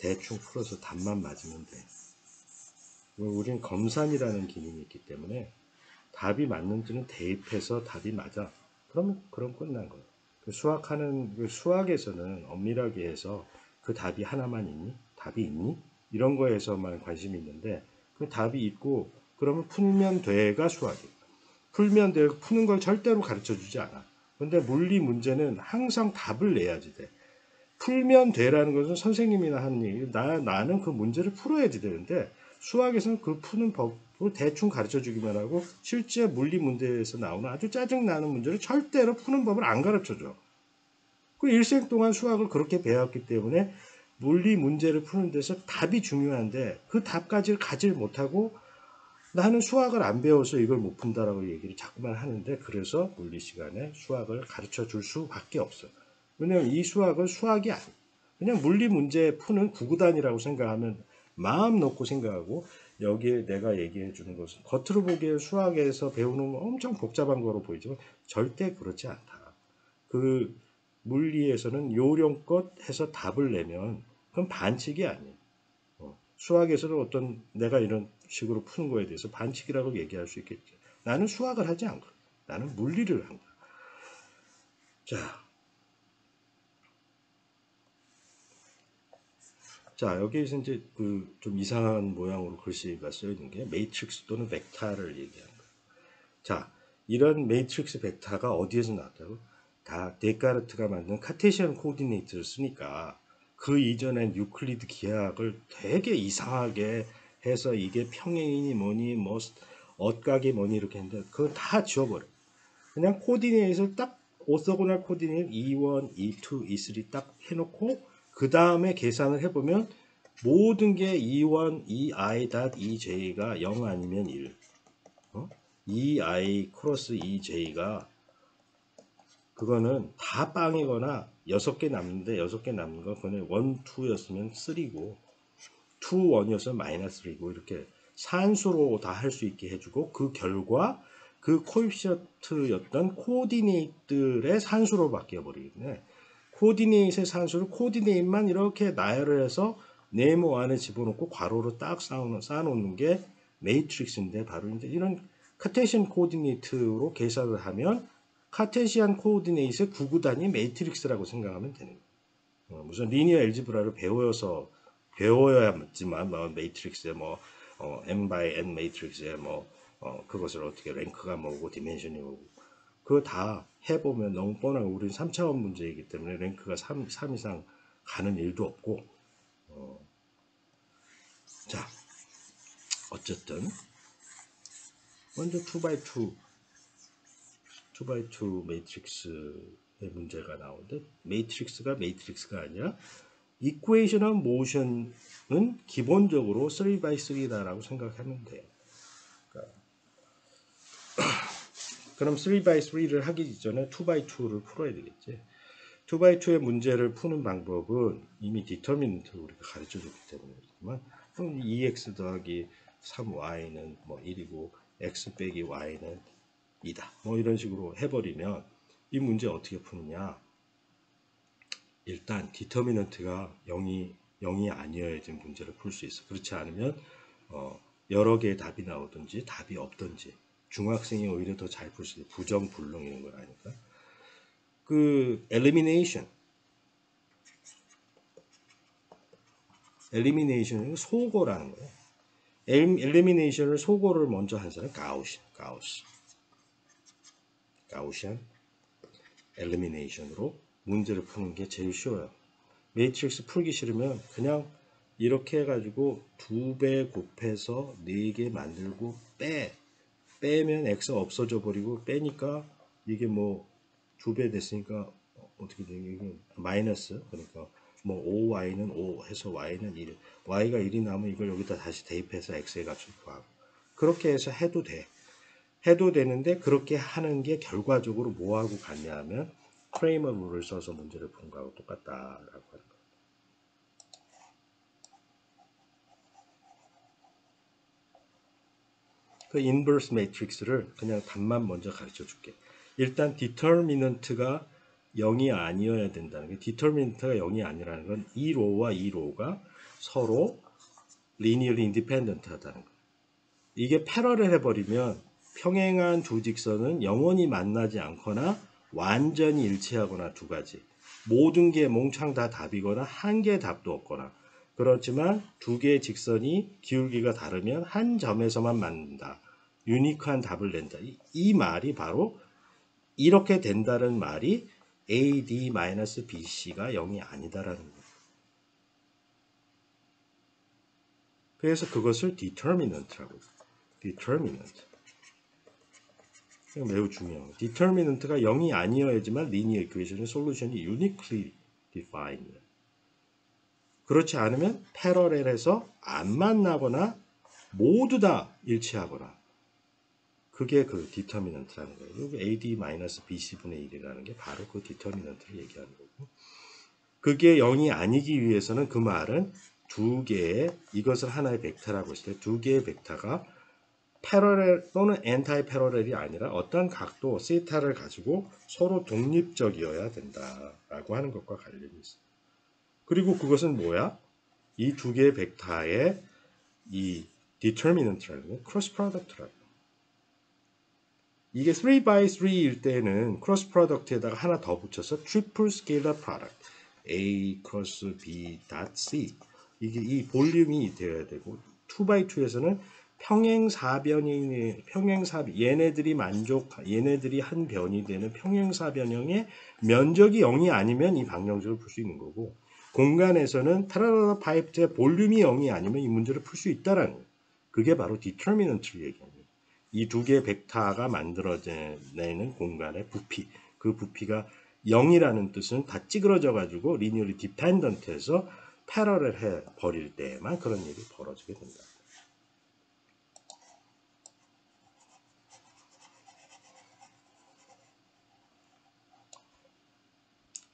대충 풀어서 답만 맞으면 돼. 우리는 검산이라는 기능이 있기 때문에 답이 맞는지는 대입해서 답이 맞아. 그럼 끝난 거예요. 수학에서는 엄밀하게 해서 그 답이 하나만 있니? 답이 있니? 이런 거에서만 관심이 있는데 그 답이 있고 그러면 풀면 돼가 수학이에요. 풀면 돼 푸는 걸 절대로 가르쳐 주지 않아. 근데 물리 문제는 항상 답을 내야지 돼. 풀면 돼라는 것은 선생님이나 하는 얘기. 나는 그 문제를 풀어야지 되는데 수학에서는 그 푸는 법을 대충 가르쳐 주기만 하고 실제 물리 문제에서 나오는 아주 짜증나는 문제를 절대로 푸는 법을 안 가르쳐 줘. 그 일생 동안 수학을 그렇게 배웠기 때문에 물리 문제를 푸는 데서 답이 중요한데 그 답까지를 가질 못하고 나는 수학을 안 배워서 이걸 못 푼다라고 얘기를 자꾸만 하는데 그래서 물리 시간에 수학을 가르쳐 줄 수밖에 없어. 왜냐면 이 수학은 수학이 아니야. 그냥 물리 문제 푸는 구구단이라고 생각하면 마음 놓고 생각하고 여기에 내가 얘기해 주는 것은 겉으로 보기에 수학에서 배우는 엄청 복잡한 거로 보이지만 절대 그렇지 않다. 그 물리에서는 요령껏 해서 답을 내면 그건 반칙이 아니에요. 수학에서는 어떤 내가 이런 식으로 푸는 거에 대해서 반칙이라고 얘기할 수 있겠지. 나는 수학을 하지 않고 나는 물리를 한 거야. 자 여기에서 이제 그 좀 이상한 모양으로 글씨가 써 있는 게 매트릭스 또는 벡터를 얘기하는 거예요. 자 이런 매트릭스 벡터가 어디에서 나왔다고? 다 데카르트가 만든 카테시안 코디네이트를 쓰니까 그 이전엔 유클리드 기하학을 되게 이상하게 해서 이게 평행이니 뭐니 뭐 엇각이 뭐니 이렇게 했는데 그걸 다 지워버려. 그냥 코디네이트를 딱 오토고널 코디네이트 E1, E2, E3 딱 해놓고 그 다음에 계산을 해보면 모든 게 E1, EI, EJ가 0 아니면 1 EI 크로스 EJ가 그거는 다 빵이거나 6개 남는데 6개 남는 건 그거는 1, 2였으면 3고 2, 1이었으면 마이너스 3고 이렇게 산수로 다 할 수 있게 해주고 그 결과 그 코에피션트였던 코디네이트들의 산수로 바뀌어버리겠네. 코디네이트의 산수를 코디네이트만 이렇게 나열을 해서 네모 안에 집어넣고 괄호로 딱 쌓아놓는 게 매트릭스인데 바로 이제 이런 카테시안 코디네이트로 계산을 하면 카테시안 코디네이트의 구구단이 매트릭스라고 생각하면 되는 거예요. 무슨 리니어 엘지브라를 배워야지만 뭐 매트릭스에 뭐 n by n 매트릭스에 뭐 그것을 어떻게 랭크가 뭐고 디멘션이 뭐고 그거 다 해보면 너무 뻔하고 우리는 3차원 문제이기 때문에 랭크가 3 이상 가는 일도 없고 자 어쨌든 먼저 2x2 매트릭스의 문제가 나오는데 매트릭스가 아니라 이퀘이션 오브 모션은 기본적으로 3x3다라고 생각하면 돼요. 그럼 3x3를 하기 전에 2x2를 풀어야 되겠지. 2x2의 문제를 푸는 방법은 이미 디터미넌트를 우리가 가르쳐 줬기 때문에 그렇지만 2x 더하기 3y는 뭐 1이고 x 빼기 y는 2다. 뭐 이런 식으로 해버리면 이 문제 어떻게 푸느냐. 일단 디터미넌트가 0이 아니어야지 문제를 풀 수 있어. 그렇지 않으면 여러 개의 답이 나오든지 답이 없든지 중학생이 오히려 더 잘 풀 수 있어. 부정불능 이런 걸 아니까. 그 엘리미네이션은 소거라는 거예요. 엘리미네이션을 소거를 먼저 한 사람 가우시안. 엘리미네이션으로 문제를 푸는 게 제일 쉬워요. 매트릭스 풀기 싫으면 그냥 이렇게 해가지고 2배 곱해서 4개 만들고 빼면 x 없어져 버리고 빼니까 이게 뭐 2배 됐으니까 어떻게 되게 이게 마이너스, 그러니까 뭐 5y는 5 해서 y는 1, y가 1이 나오면 이걸 여기다 다시 대입해서 x의 값을 구하고, 그렇게 해서 해도 되는데, 그렇게 하는 게 결과적으로 뭐하고 같냐 하면 크레이머 룰을 써서 문제를 푸는 거하고 똑같다라고 하는 거예요. 그 인버스 매트릭스를 그냥 답만 먼저 가르쳐 줄게. 일단 디터미넌트가 0이 아니어야 된다는 게, 디터미넌트가 0이 아니라는 건 이 로우와 이 로우가 서로 linearly independent 하다는 거예요. 이게 패러렐 해버리면 평행한 두 직선은 영원히 만나지 않거나 완전히 일치하거나 두 가지. 모든 게 몽창 다 답이거나 한 개의 답도 없거나. 그렇지만 두 개의 직선이 기울기가 다르면 한 점에서만 맞는다. 유니크한 답을 낸다. 이 말이 바로 이렇게 된다는 말이 AD-BC가 0이 아니다라는 거예요. 그래서 그것을 determinant라고 해요. determinant. 매우 중요해요. determinant가 0이 아니어야지만 linear equation의 솔루션이 uniquely defined. 그렇지 않으면 패러렐해서 안 만나거나 모두 다 일치하거나, 그게 그 determinant라는 거예요. 여기 AD-BC분의 1이라는 게 바로 그 determinant를 얘기하는 거고, 그게 0이 아니기 위해서는 그 말은 두 개의, 이것을 하나의 벡터라고 했을 때 두 개의 벡터가 패러렐 또는 엔타이 패러렐이 아니라 어떤 각도 시타를 가지고 서로 독립적이어야 된다라고 하는 것과 관련이 있어요. 그리고 그것은 뭐야? 이 두 개의 벡터의 이 determinant라는 건 크로스 프로덕트라고. 이게 3x3일 때는 크로스 프로덕트에다가 하나 더 붙여서 트리플 스케일러 프로덕트 A 크로스 B 닷 C, 이게 이 볼륨이 되어야 되고, 2x2에서는 평행사변이 얘네들이 한 변이 되는 평행사변형의 면적이 0이 아니면 이 방정식을 풀 수 있는 거고, 공간에서는 타라라라 파이프의 볼륨이 0이 아니면 이 문제를 풀 수 있다라는 거예요. 그게 바로 디터미넌트를 얘기합니다. 이 두 개의 벡터가 만들어내는 공간의 부피, 그 부피가 0이라는 뜻은 다 찌그러져 가지고 리니어리 디펜던트해서 패러렐 해 버릴 때에만 그런 일이 벌어지게 된다.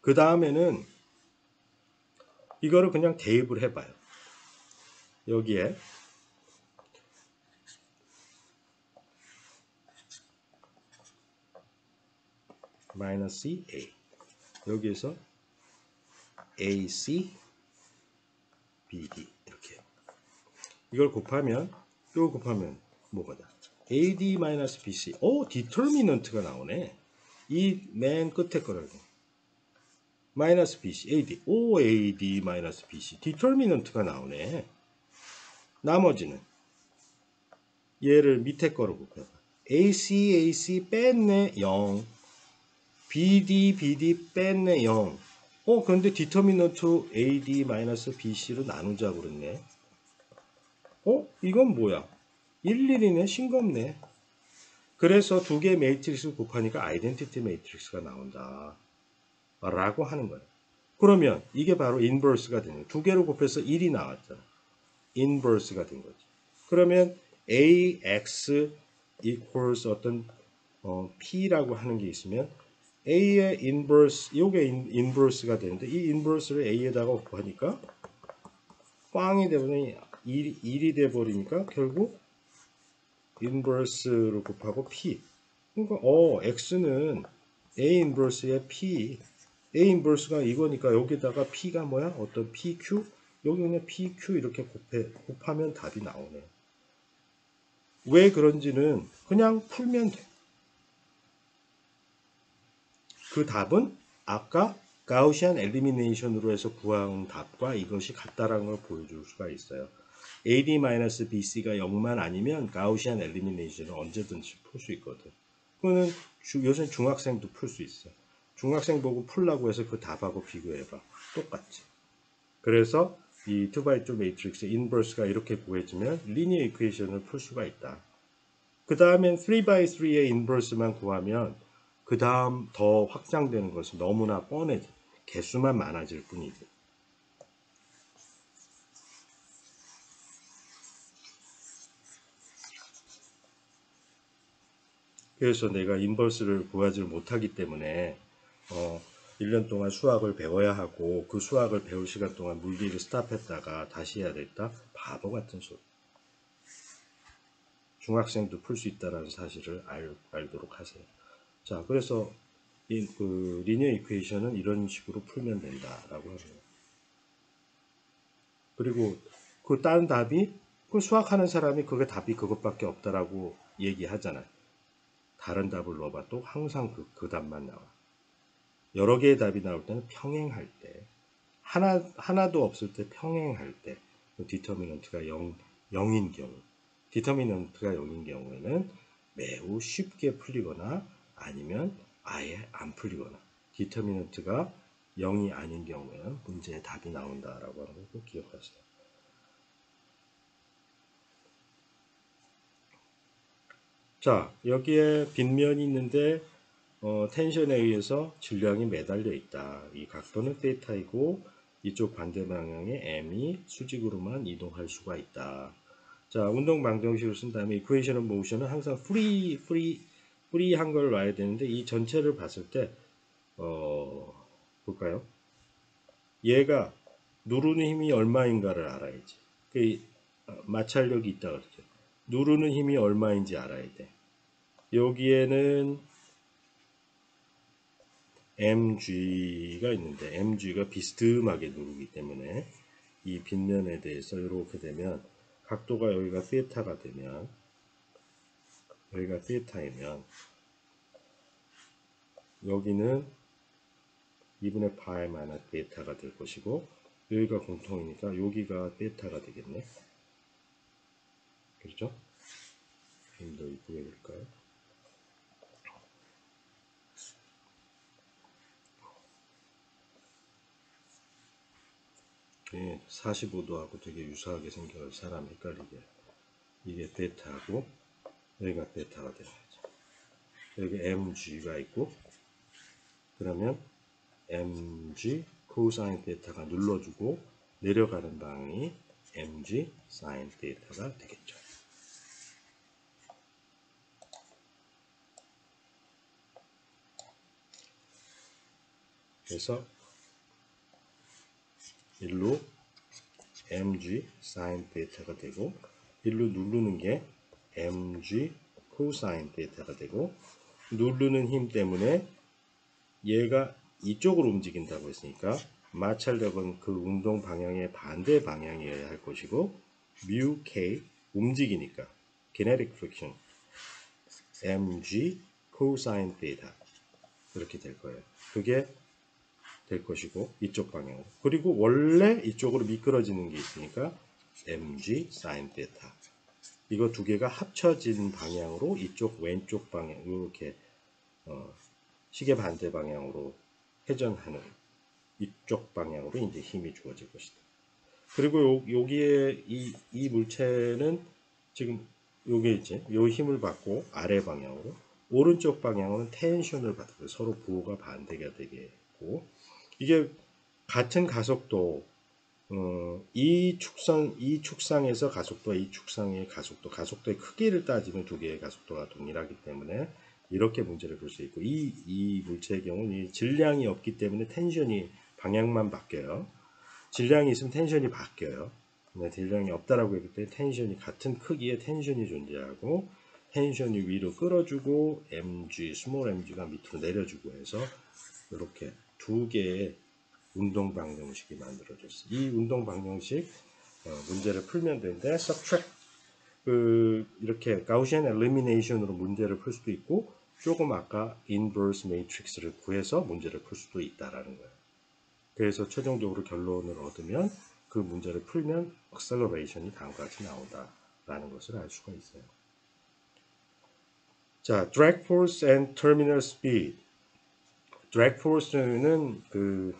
그 다음에는 이거를 그냥 대입을 해봐요. 여기에 마이너스 A, 여기에서 AC, BD 이렇게, 이걸 곱하면 뭐가 나? AD-BC. 디터미넌트가 나오네. 이 맨 끝에 거라고. 마이너스 BC, AD, AD-BC. 디터미넌트가 나오네. 나머지는 얘를 밑에 거로 곱해봐. AC 뺐네 0. BD 뺐네 0. 그런데 디터미넌트 AD-BC로 나누자고 그랬네. 이건 뭐야? 일일이네. 싱겁네. 그래서 두 개의 매트릭스 곱하니까 아이덴티티 매트릭스가 나온다 라고 하는 거예요. 그러면 이게 바로 인버스가 되는 거예요. 두 개로 곱해서 1이 나왔잖아. 인버스가 된 거죠. 그러면 AX equals 어떤 P라고 하는 게 있으면 A의 인버스, 이게 인버스가 되는데, 이 인버스를 A에다가 곱하니까 꽝이 되버리니 1이 돼버리니까 결국 인버스로 곱하고 P. 그러니까 X는 A 인버스의 P, A 인버스가 이거니까 여기다가 P가 뭐야? 어떤 PQ? 여기 그냥 PQ 이렇게 곱하면 답이 나오네. 왜 그런지는 그냥 풀면 돼. 그 답은 아까 가우시안 엘리미네이션으로 해서 구한 답과 이것이 같다라는 걸 보여줄 수가 있어요. AD-BC가 0만 아니면 가우시안 엘리미네이션을 언제든지 풀 수 있거든. 그거는 요새 중학생도 풀 수 있어. 중학생 보고 풀라고 해서 그 답하고 비교해봐. 똑같지. 그래서 이 2x2 매트릭스 인버스가 이렇게 구해지면 리니어 이퀘이션을 풀 수가 있다. 그 다음엔 3x3의 인버스만 구하면 그 다음 더 확장되는 것은 너무나 뻔해져. 개수만 많아질 뿐이지. 그래서 내가 인버스를 구하지 못하기 때문에 1년 동안 수학을 배워야 하고 그 수학을 배울 시간 동안 물리를 스탑했다가 다시 해야 됐다? 바보 같은 소리. 중학생도 풀 수 있다는 사실을 알도록 하세요. 자, 그래서 그 리니어 이퀘이션은 이런 식으로 풀면 된다라고 하세요. 그리고 그 다른 답이 그 수학하는 사람이 그게 답이 그것밖에 없다라고 얘기하잖아요. 다른 답을 넣어봐도 항상 그 답만 나와. 여러 개의 답이 나올 때는 평행할 때, 하나도 없을 때 평행할 때, 디터미넌트가 0인 경우, 디터미넌트가 0인 경우에는 매우 쉽게 풀리거나 아니면 아예 안 풀리거나, 디터미넌트가 0이 아닌 경우에는 문제에 답이 나온다라고 하는 걸 꼭 기억하세요. 자, 여기에 빗면이 있는데 텐션에 의해서 질량이 매달려 있다. 이 각도는 세타이고 이쪽 반대 방향의 m이 수직으로만 이동할 수가 있다. 자, 운동 방정식을 쓴 다음에 이퀘이션 오브 모션은 항상 프리한 걸 놔야 되는데 이 전체를 봤을 때 볼까요? 얘가 누르는 힘이 얼마인가를 알아야지. 그 마찰력이 있다 그러죠. 누르는 힘이 얼마인지 알아야 돼. 여기에는 mg가 있는데 mg가 비스듬하게 누르기 때문에 이 빗면에 대해서 이렇게 되면 각도가 여기가 세타가 되면 여기가 세타이면 여기는 2분의 파이 마이너스 베타가 될 것이고 여기가 공통이니까 여기가 베타가 되겠네. 그렇죠? 좀 더 이쁘게 볼까요? 예, 45도하고 되게 유사하게 생겨서 사람 헷갈리게. 이게 베타고 여기가 베타가 되는 거죠. 여기 mg가 있고 그러면 mg 코사인 베타가 눌러주고 내려가는 방향이 mg 사인 베타가 되겠죠. 그래서 일로 mg 사인 베타가 되고 일로 누르는 게 mg 코사인 베타가 되고 누르는 힘 때문에 얘가 이쪽으로 움직인다고 했으니까 마찰력은 그 운동 방향의 반대 방향이어야 할 것이고 mu k 움직이니까 kinetic friction mg 코사인 베타 이렇게 될 거예요. 그게 될 것이고 이쪽 방향으로 그리고 원래 이쪽으로 미끄러지는 게 있으니까 mg 사인 베타 이거 두 개가 합쳐진 방향으로 이쪽 왼쪽 방향 이렇게 시계 반대 방향으로 회전하는 이쪽 방향으로 이제 힘이 주어질 것이다. 그리고 여기에 이 물체는 지금 요게 이제 요 힘을 받고 아래 방향으로 오른쪽 방향으로는 텐션을 받고 서로 부호가 반대가 되겠고 이게 같은 가속도 이 축상에서 가속도와 이 축상의 가속도의 크기를 따지면 두 개의 가속도가 동일하기 때문에 이렇게 문제를 볼 수 있고 이 물체의 경우는 이 질량이 없기 때문에 텐션이 방향만 바뀌어요. 질량이 있으면 텐션이 바뀌어요. 근데 질량이 없다라고 했기 때문에 텐션이 같은 크기의 텐션이 존재하고 텐션이 위로 끌어주고 mg, 스몰 mg가 밑으로 내려주고 해서 이렇게 두 개의 운동 방정식이 만들어졌어요. 이 운동 방정식 문제를 풀면 되는데 subtract 이렇게 가우시안 엘리미네이션으로 문제를 풀 수도 있고 조금 아까 인버스 매트릭스를 구해서 문제를 풀 수도 있다라는 거예요. 그래서 최종적으로 결론을 얻으면 그 문제를 풀면 acceleration이 다음과 같이 나온다라는 것을 알 수가 있어요. 자, drag force and terminal speed. drag force는 그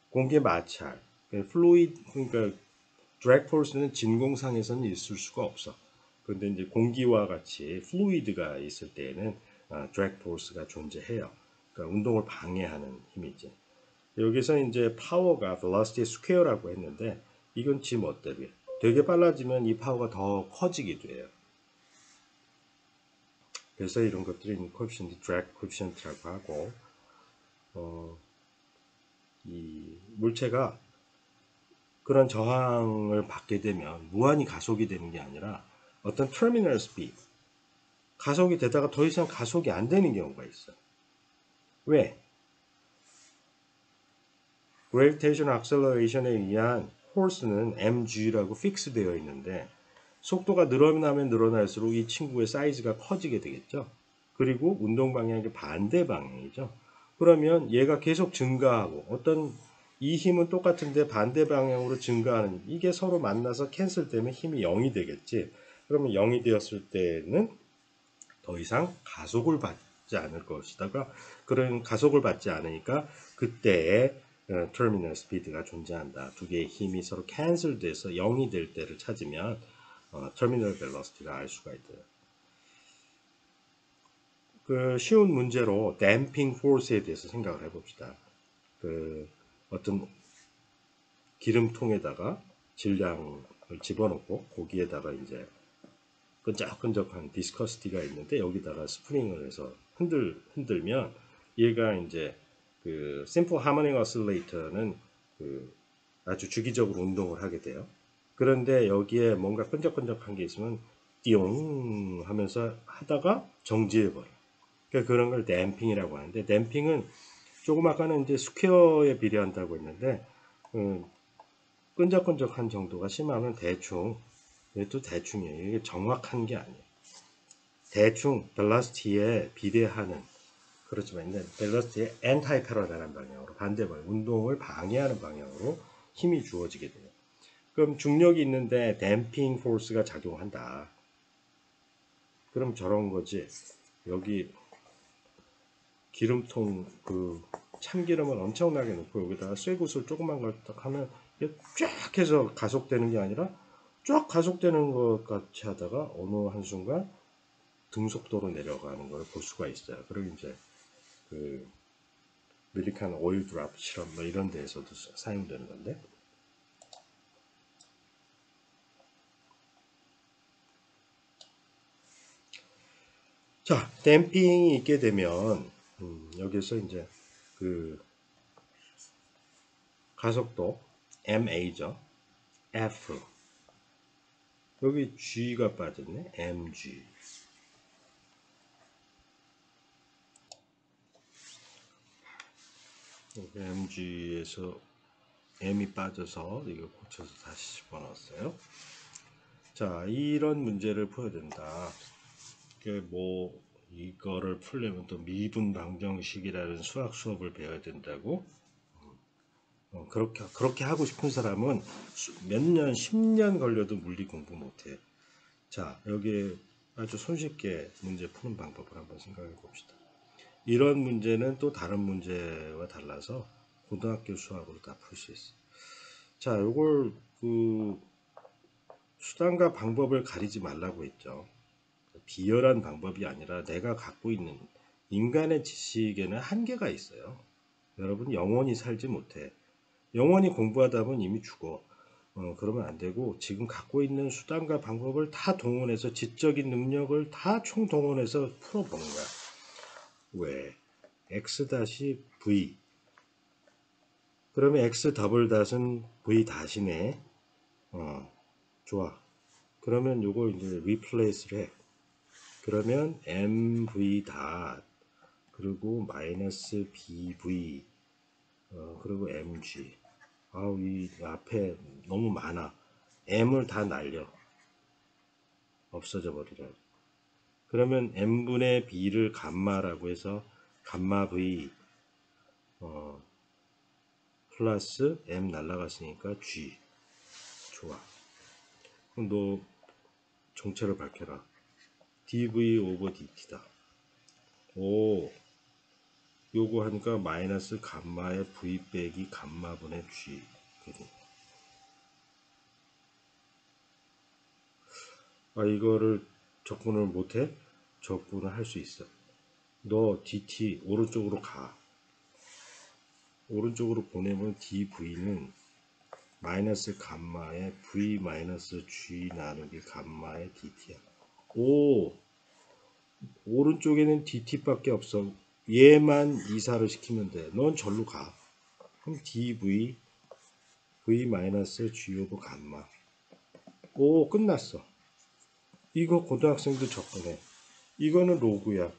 공기의 마찰, fluid, 그러니까 drag force는 진공상에서는 있을 수가 없어. 그런데 이제 공기와 같이 fluid가 있을 때에는 drag force가 존재해요. 그러니까 운동을 방해하는 힘이지. 여기서 이제 파워가 velocity square라고 했는데 이건 지 멋대로 되게 빨라지면 이 파워가 더 커지기도 해요. 그래서 이런 것들이 coefficient, drag coefficient라고 하고 이 물체가 그런 저항을 받게 되면 무한히 가속이 되는 게 아니라 어떤 terminal speed, 가속이 되다가 더 이상 가속이 안 되는 경우가 있어요. 왜? Gravitational Acceleration에 의한 force는 mg라고 fix 되어 있는데 속도가 늘어나면 늘어날수록 이 친구의 사이즈가 커지게 되겠죠. 그리고 운동 방향이 반대 방향이죠. 그러면 얘가 계속 증가하고 어떤 이 힘은 똑같은데 반대 방향으로 증가하는 이게 서로 만나서 캔슬 되면 힘이 0이 되겠지. 그러면 0이 되었을 때는 더 이상 가속을 받지 않을 것이다가 그런 가속을 받지 않으니까 그때의 터미널 스피드가 존재한다. 두 개의 힘이 서로 캔슬돼서 0이 될 때를 찾으면 터미널 벨로시티가 알 수가 있대요. 그 쉬운 문제로 댐핑 포스에 대해서 생각을 해봅시다. 그 어떤 기름통에다가 질량을 집어넣고 거기에다가 이제 끈적끈적한 디스커스티가 있는데 여기다가 스프링을 해서 흔들면 얘가 이제 그 심플 하모닉 어슬레이터는 그 아주 주기적으로 운동을 하게 돼요. 그런데 여기에 뭔가 끈적끈적한 게 있으면 띠용 하면서 하다가 정지해버려. 그러니까 그런 걸 댐핑이라고 하는데 댐핑은 조금 아까는 이제 스퀘어에 비례한다고 했는데 끈적끈적한 정도가 심하면 대충 이것도 대충이에요. 이게 정확한 게 아니에요. 대충 벨로시티에 비례하는 그렇지만 벨로시티의 엔타이 패러다라는 방향으로 반대 방향 운동을 방해하는 방향으로 힘이 주어지게 돼요. 그럼 중력이 있는데 댐핑 포스가 작용한다. 그럼 저런 거지. 여기 기름통 그 참기름을 엄청나게 넣고 여기다가 쇠구슬 조그만 걸 딱 하면 쫙 해서 가속되는 게 아니라 쫙 가속되는 것 같이 하다가 어느 한순간 등속도로 내려가는 걸 볼 수가 있어요. 그리고 이제 그 밀리칸 오일 드랍 실험 뭐 이런 데에서도 사용되는 건데 자 댐핑이 있게 되면 여기서 이제 그 가속도 ma죠. f 여기 g가 빠졌네. mg mg에서 m이 빠져서 이거 고쳐서 다시 집어넣었어요. 자 이런 문제를 풀어야 된다. 뭐 이거를 풀려면 또 미분 방정식이라는 수학 수업을 배워야 된다고 그렇게 하고 싶은 사람은 몇 년, 10년 걸려도 물리 공부 못해. 자, 여기에 아주 손쉽게 문제 푸는 방법을 한번 생각해 봅시다. 이런 문제는 또 다른 문제와 달라서 고등학교 수학으로 다 풀 수 있어. 자, 요걸 그 수단과 방법을 가리지 말라고 했죠. 비열한 방법이 아니라 내가 갖고 있는 인간의 지식에는 한계가 있어요. 여러분 영원히 살지 못해. 영원히 공부하다 보면 이미 죽어. 그러면 안 되고 지금 갖고 있는 수단과 방법을 다 동원해서 지적인 능력을 다 총동원해서 풀어보는 거야. 왜? x-v 그러면 x 더블 닷은 v 닷이네. 좋아. 그러면 요걸 이제 리플레이스를 해. 그러면 mv 닷 그리고 마이너스 bv 그리고 mg 아우 이 앞에 너무 많아. m을 다 날려. 없어져 버리라. 그러면 m분의 b를 감마라고 해서 감마 v 플러스 m 날라갔으니까 g. 좋아. 그럼 너 정체를 밝혀라. dv 오버 dt다. 오 요거 하니까 마이너스 감마의 v 빼기 감마분의 g. 아, 이거를 적분을 못해? 적분을 할 수 있어. 너 dt 오른쪽으로 가. 오른쪽으로 보내면 dv는 마이너스 감마의 v 마이너스 g 나누기 감마의 dt야. 오, 오른쪽에는 dt밖에 없어. 얘만 이사를 시키면 돼. 넌 절로 가. 그럼 dv v 마이너스 g 오브 감마. 오, 끝났어. 이거 고등학생도 접근해. 이거는 로그야.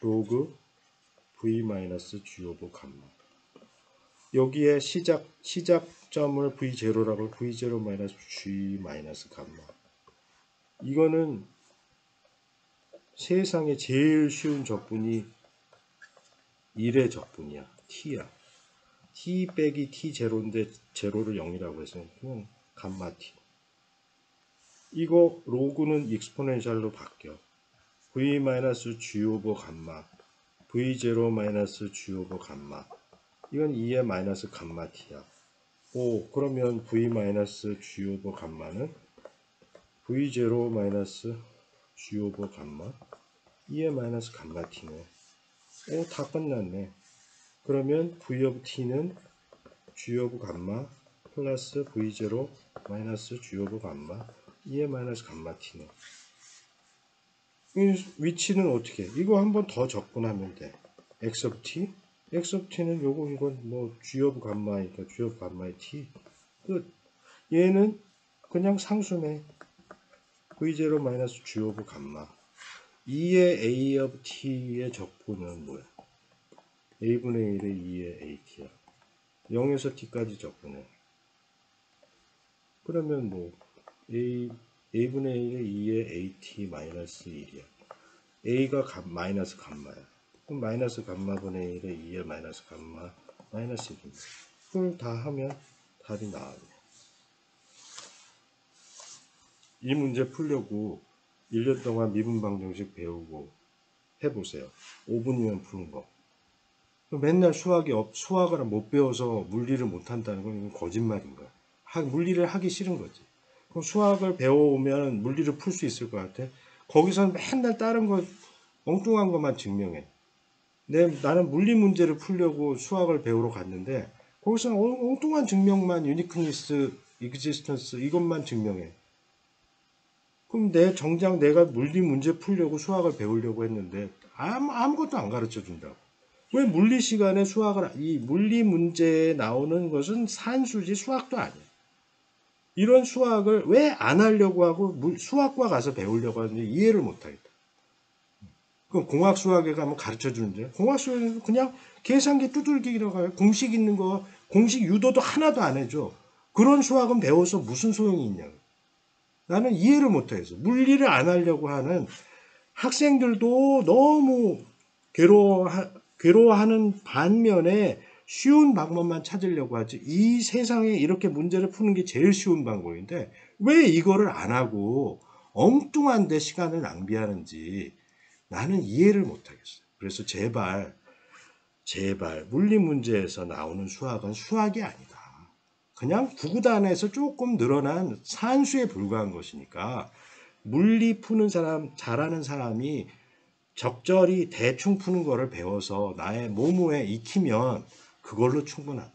로그 v 마이너스 g 오브 감마. 여기에 시작점을 v0라고 v0 마이너스 g 마이너스 감마. 이거는 세상에 제일 쉬운 적분이 1의 적분이야. t야. t 빼기 t0인데 제로를 0이라고 해서 그냥 감마 t. 이거 로그는 익스포넨셜로 바뀌어. v 마이너스 g 오버 감마 v0 마이너스 g 오버 감마. 이건 2의 마이너스 감마 t야. 오, 그러면 v 마이너스 g 오버 감마는 v0 마이너스 g 오버 감마 2의 마이너스 감마 t네. 오, 다 끝났네. 그러면 v 오브 t는 g 오브 감마 플러스 v0 마이너스 g 오브 감마 2의 마이너스 감마 t네. 위치는 어떻게? 이거 한번 더 접근하면 돼. x 오브 t? x 오브 t는 요거 이건 뭐 g 오브 감마니까 g 오브 감마의 t 끝. 얘는 그냥 상수네. v0 마이너스 g 오브 감마 2의 a 오브 t의 적분은 뭐야? a분의 1의 2의 at야. 0에서 t까지 적분해. 그러면 뭐 a분의 1의 2의 at 마이너스 1이야. a가 마이너스 감마야. 그럼 마이너스 감마분의 1의 2의 마이너스 감마 마이너스 1입니다. 그걸 다 하면 답이 나와요. 이 문제 풀려고 1년 동안 미분방정식 배우고 해보세요. 5분이면 푸는 거. 맨날 수학을 못 배워서 물리를 못 한다는 건 이건 거짓말인 거야. 물리를 하기 싫은 거지. 그럼 수학을 배워오면 물리를 풀 수 있을 것 같아? 거기서는 맨날 다른 거 엉뚱한 것만 증명해. 나는 물리 문제를 풀려고 수학을 배우러 갔는데 거기서는 엉뚱한 증명만 유니크니스, 익지스턴스 이것만 증명해. 그럼 정작 내가 물리 문제 풀려고 수학을 배우려고 했는데 아무것도 안 가르쳐 준다고. 왜 물리 시간에 이 물리 문제에 나오는 것은 산수지 수학도 아니야. 이런 수학을 왜 안 하려고 하고 수학과 가서 배우려고 하는지 이해를 못 하겠다. 그럼 공학 수학에 가면 가르쳐 주는데 공학 수학에는 그냥 계산기 두들기라고 해요. 공식 있는 거 공식 유도도 하나도 안 해줘. 그런 수학은 배워서 무슨 소용이 있냐고. 나는 이해를 못 하겠어. 물리를 안 하려고 하는 학생들도 너무 괴로워하는 반면에 쉬운 방법만 찾으려고 하지. 이 세상에 이렇게 문제를 푸는 게 제일 쉬운 방법인데 왜 이거를 안 하고 엉뚱한 데 시간을 낭비하는지 나는 이해를 못 하겠어요. 그래서 제발 물리 문제에서 나오는 수학은 수학이 아니다. 그냥 구구단에서 조금 늘어난 산수에 불과한 것이니까 물리 푸는 사람, 잘하는 사람이 적절히 대충 푸는 거를 배워서 나의 모모에 익히면 그걸로 충분하다.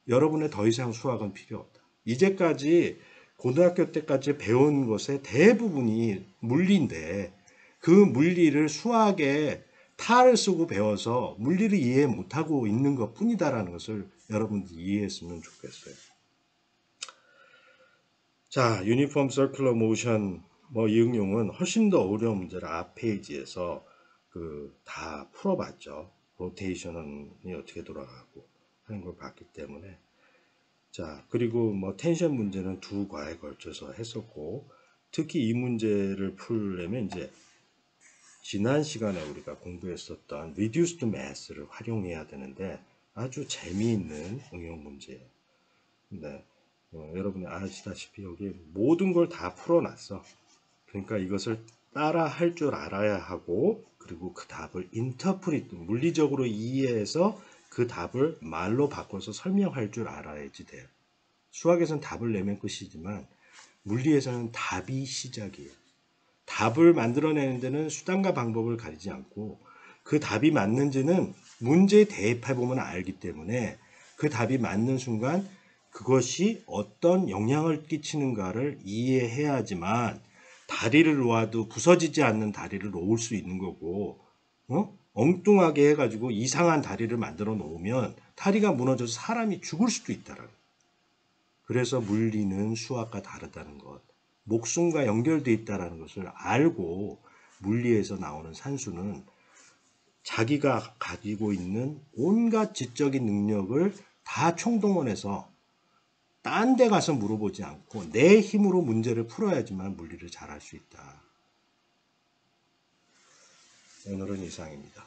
여러분의 더 이상 수학은 필요 없다. 이제까지 고등학교 때까지 배운 것의 대부분이 물리인데 그 물리를 수학에 탈을 쓰고 배워서 물리를 이해 못하고 있는 것 뿐이다라는 것을 여러분들이 이해했으면 좋겠어요. 자, 유니폼 서큘러 모션 이 응용은 훨씬 더 어려운 문제를 앞 페이지에서 다 풀어봤죠. 로테이션이 어떻게 돌아가고 하는 걸 봤기 때문에. 자, 그리고 텐션 문제는 두 과에 걸쳐서 했었고, 특히 이 문제를 풀려면 이제 지난 시간에 우리가 공부했었던 reduced math를 활용해야 되는데 아주 재미있는 응용 문제예요. 근데 여러분이 아시다시피 여기 모든 걸 다 풀어놨어. 그러니까 이것을 따라 할 줄 알아야 하고 그리고 그 답을 인터프리트, 물리적으로 이해해서 그 답을 말로 바꿔서 설명할 줄 알아야지 돼요. 수학에서는 답을 내면 끝이지만 물리에서는 답이 시작이에요. 답을 만들어내는 데는 수단과 방법을 가리지 않고 그 답이 맞는지는 문제에 대입해보면 알기 때문에 그 답이 맞는 순간 그것이 어떤 영향을 끼치는가를 이해해야지만 다리를 놓아도 부서지지 않는 다리를 놓을 수 있는 거고, 엉뚱하게 해가지고 이상한 다리를 만들어 놓으면 다리가 무너져서 사람이 죽을 수도 있다라는 거예요. 그래서 물리는 수학과 다르다는 것, 목숨과 연결되어 있다는 것을 알고 물리에서 나오는 산수는 자기가 가지고 있는 온갖 지적인 능력을 다 총동원해서 딴 데 가서 물어보지 않고 내 힘으로 문제를 풀어야지만 물리를 잘할 수 있다. 오늘은 이상입니다.